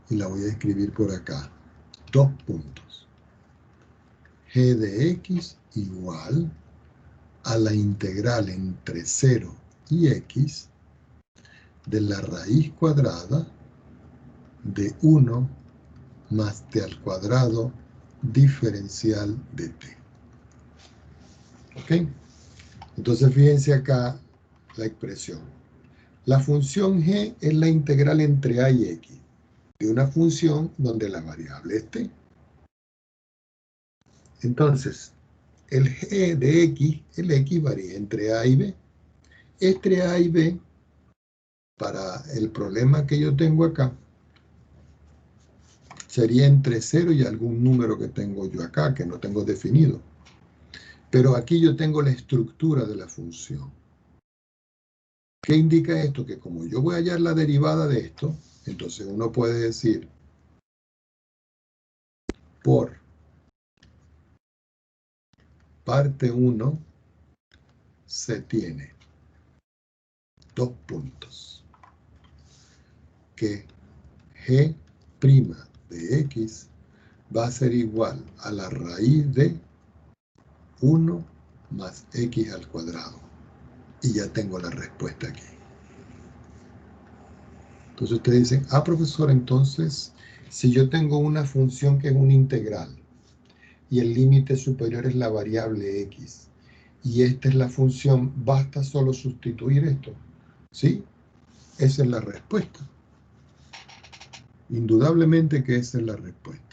y la voy a escribir por acá. 2 puntos. G de x igual a la integral entre 0 y x de la raíz cuadrada de 1 más t al cuadrado diferencial de t. ¿Ok? Entonces fíjense acá la expresión. La función g es la integral entre a y x de una función donde la variable es t. Entonces, el g de x, el x varía entre a y b. Entre a y b, para el problema que yo tengo acá, sería entre 0 y algún número que tengo yo acá, que no tengo definido. Pero aquí yo tengo la estructura de la función. ¿Qué indica esto? Que como yo voy a hallar la derivada de esto, entonces uno puede decir por parte 1 se tiene 2 puntos. Que g' de x va a ser igual a la raíz de 1 más x al cuadrado. Y ya tengo la respuesta aquí. Entonces ustedes dicen, profesor, entonces, si yo tengo una función que es una integral y el límite superior es la variable x y esta es la función, ¿basta solo sustituir esto? ¿Sí? Esa es la respuesta. Indudablemente que esa es la respuesta.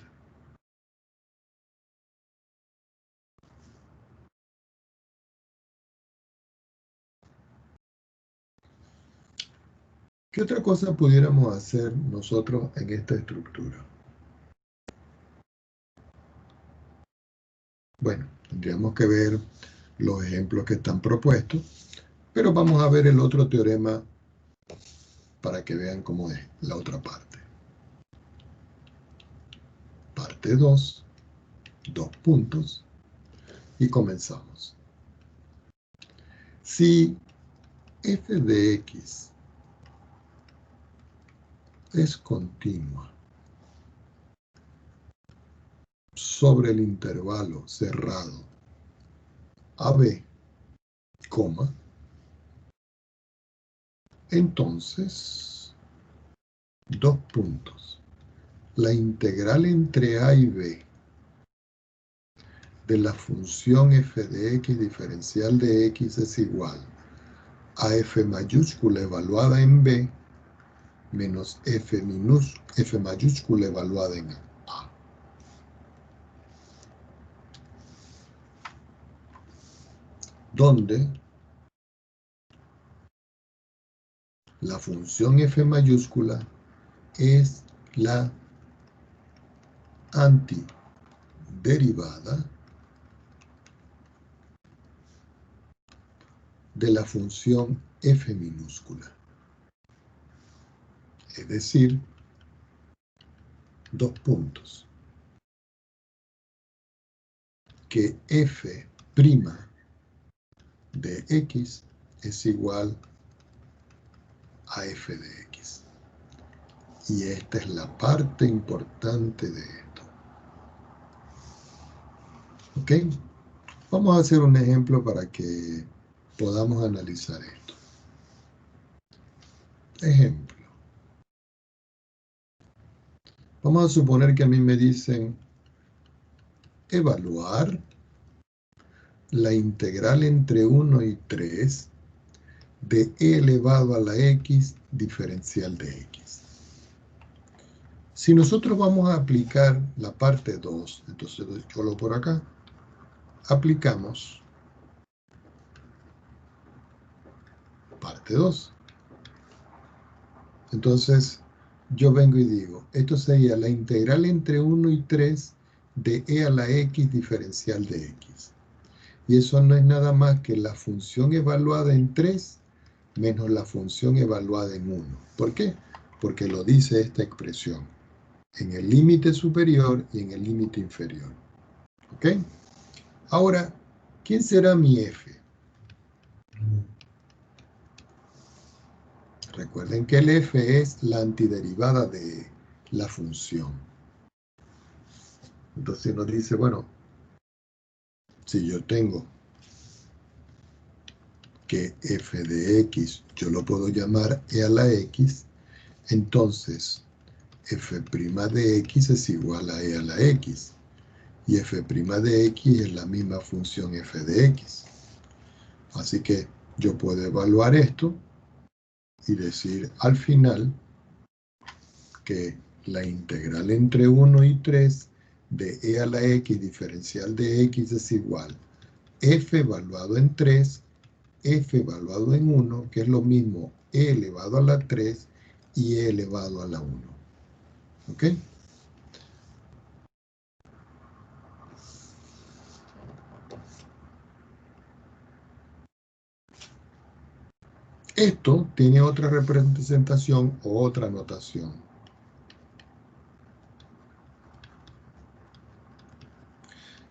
¿Qué otra cosa pudiéramos hacer nosotros en esta estructura? Bueno, tendríamos que ver los ejemplos que están propuestos, pero vamos a ver el otro teorema para que vean cómo es la otra parte. Parte 2, 2 puntos, y comenzamos. Si f de x es continua sobre el intervalo cerrado AB, coma, entonces, 2 puntos. La integral entre a y b de la función f de x diferencial de x es igual a f mayúscula evaluada en b menos f mayúscula evaluada en a. Donde la función f mayúscula es la antiderivada de la función f minúscula. Es decir, dos puntos. Que f' de x es igual a f de x. Y esta es la parte importante de esto. ¿Ok? Vamos a hacer un ejemplo para que podamos analizar esto. Ejemplo. Vamos a suponer que a mí me dicen evaluar la integral entre 1 y 3 de e elevado a la x diferencial de x. Si nosotros vamos a aplicar la parte 2, entonces yo lo por acá, aplicamos parte 2. Entonces, yo vengo y digo, esto sería la integral entre 1 y 3 de e a la x diferencial de x. Y eso no es nada más que la función evaluada en 3 menos la función evaluada en 1. ¿Por qué? Porque lo dice esta expresión, en el límite superior y en el límite inferior. ¿Ok? Ahora, ¿quién será mi f? Recuerden que el f es la antiderivada de la función. Entonces nos dice, bueno, si yo tengo que f de x, yo lo puedo llamar e a la x, entonces f' de x es igual a e a la x. Y f' de x es la misma función f de x. Así que yo puedo evaluar esto y decir al final que la integral entre 1 y 3 de e a la x diferencial de x es igual f evaluado en 3, f evaluado en 1, que es lo mismo e elevado a la 3 y e elevado a la 1. ¿Ok? Esto tiene otra representación o otra notación.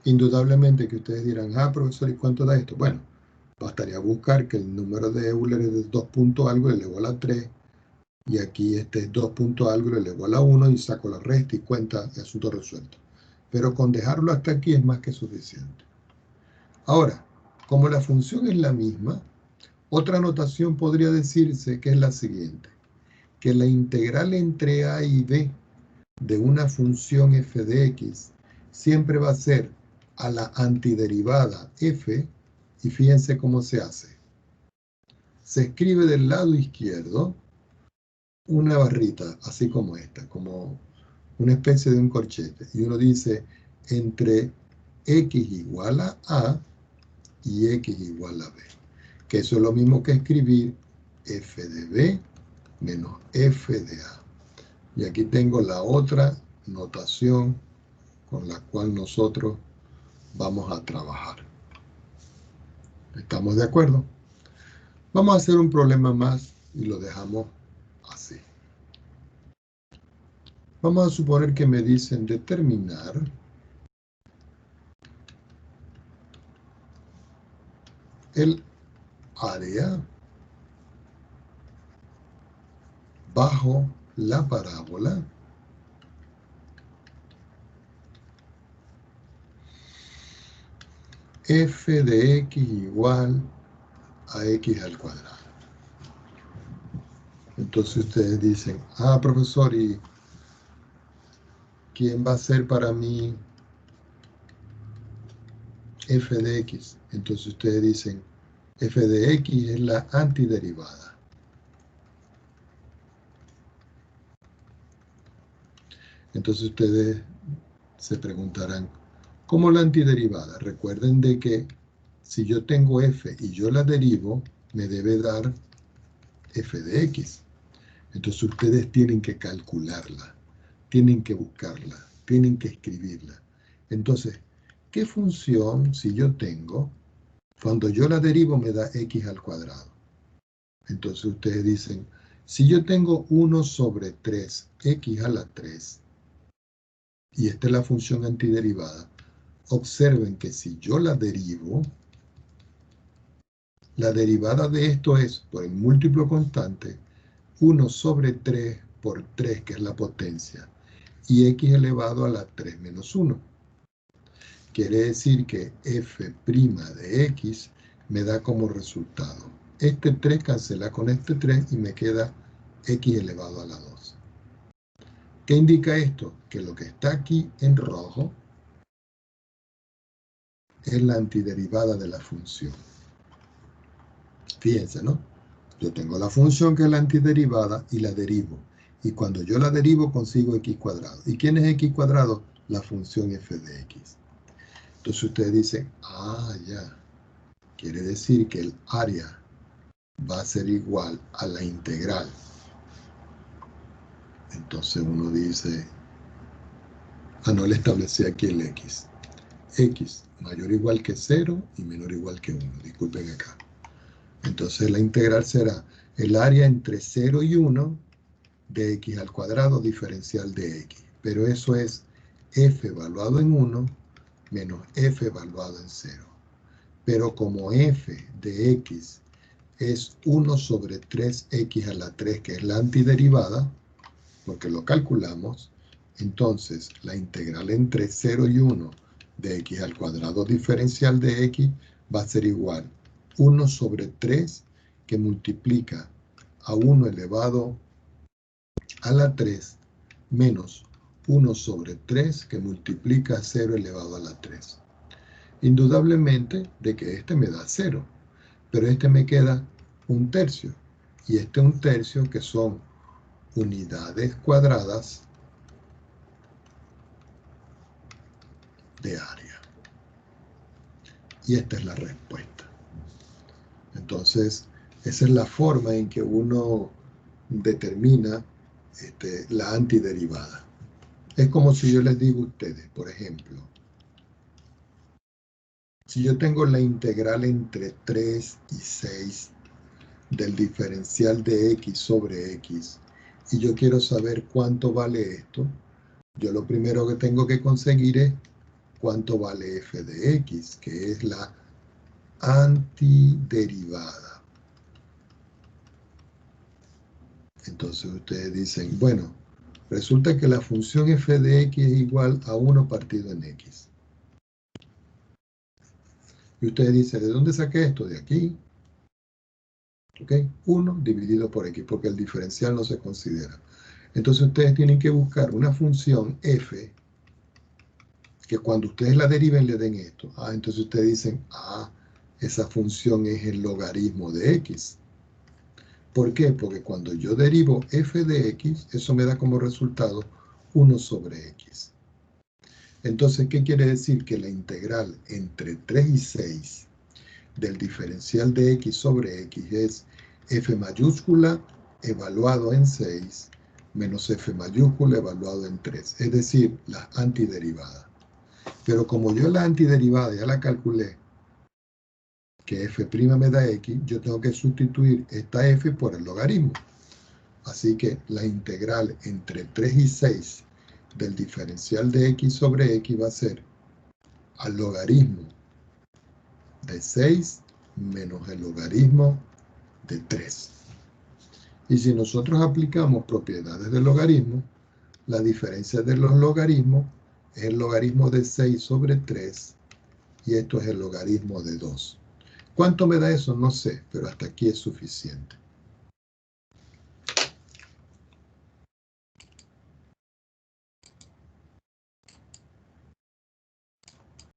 Indudablemente que ustedes dirán, profesor, ¿y cuánto da esto? Bueno, bastaría buscar que el número de Euler es de 2 punto algo elevado a la 3, y aquí este es 2 punto algo elevado a la 1, y saco la resta y cuenta el asunto resuelto. Pero con dejarlo hasta aquí es más que suficiente. Ahora, como la función es la misma, otra notación podría decirse que es la siguiente, que la integral entre a y b de una función f de x siempre va a ser a la antiderivada f, y fíjense cómo se hace. Se escribe del lado izquierdo una barrita, así como esta, como una especie de un corchete, y uno dice entre x igual a y x igual a b, que eso es lo mismo que escribir f de b menos f de a. Y aquí tengo la otra notación con la cual nosotros vamos a trabajar. ¿Estamos de acuerdo? Vamos a hacer un problema más y lo dejamos así. Vamos a suponer que me dicen determinar el área bajo la parábola f de x igual a x al cuadrado. Entonces ustedes dicen, profesor, ¿y quién va a ser para mí f de x. Entonces ustedes dicen, f de x es la antiderivada. Entonces ustedes se preguntarán, ¿cómo la antiderivada? Recuerden de que si yo tengo f y yo la derivo, me debe dar f de x. Entonces ustedes tienen que calcularla, tienen que buscarla, tienen que escribirla. Entonces, ¿qué función si yo tengo, cuando yo la derivo me da x al cuadrado? Entonces ustedes dicen, si yo tengo 1 sobre 3, x a la 3, y esta es la función antiderivada, observen que si yo la derivo, la derivada de esto es, por el múltiplo constante, 1 sobre 3 por 3, que es la potencia, y x elevado a la 3 menos 1. Quiere decir que f' de x me da como resultado. Este 3 cancela con este 3 y me queda x elevado a la 2. ¿Qué indica esto? Que lo que está aquí en rojo es la antiderivada de la función. Fíjense, ¿no? Yo tengo la función que es la antiderivada y la derivo. Y cuando yo la derivo consigo x cuadrado. ¿Y quién es x cuadrado? La función f de x. Entonces ustedes dicen, ya. Quiere decir que el área va a ser igual a la integral. Entonces uno dice, no le establecí aquí el x. X mayor o igual que 0 y menor o igual que 1. Disculpen acá. Entonces la integral será el área entre 0 y 1 de x al cuadrado diferencial de x. Pero eso es f evaluado en 1 menos f evaluado en 0. Pero como f de x es 1 sobre 3x a la 3, que es la antiderivada, porque lo calculamos, entonces la integral entre 0 y 1 de x al cuadrado diferencial de x va a ser igual 1 sobre 3 que multiplica a 1 elevado a la 3 menos 1 sobre 3 que multiplica a 0 elevado a la 3. Indudablemente de que este me da 0, pero este me queda 1/3 y este 1/3 que son unidades cuadradas de área. Y esta es la respuesta. Entonces, esa es la forma en que uno determina la antiderivada. Es como si yo les digo a ustedes, por ejemplo, si yo tengo la integral entre 3 y 6 del diferencial de x sobre x, y yo quiero saber cuánto vale esto, yo lo primero que tengo que conseguir es cuánto vale f de x, que es la antiderivada. Entonces ustedes dicen, bueno, resulta que la función f de x es igual a 1 partido en x. Y ustedes dicen, ¿de dónde saqué esto? De aquí. ¿Ok? 1 dividido por x, porque el diferencial no se considera. Entonces ustedes tienen que buscar una función f que cuando ustedes la deriven le den esto. Entonces ustedes dicen, esa función es el logaritmo de x. ¿Por qué? Porque cuando yo derivo f de x, eso me da como resultado 1 sobre x. Entonces, ¿qué quiere decir? Que la integral entre 3 y 6 del diferencial de x sobre x es f mayúscula evaluado en 6 menos f mayúscula evaluado en 3, es decir, la antiderivada. Pero como yo la antiderivada ya la calculé, que f' me da x, yo tengo que sustituir esta f por el logaritmo. Así que la integral entre 3 y 6 del diferencial de x sobre x va a ser al logaritmo de 6 menos el logaritmo de 3. Y si nosotros aplicamos propiedades del logaritmo, la diferencia de los logaritmos es el logaritmo de 6 sobre 3 y esto es el logaritmo de 2. ¿Cuánto me da eso? No sé, pero hasta aquí es suficiente.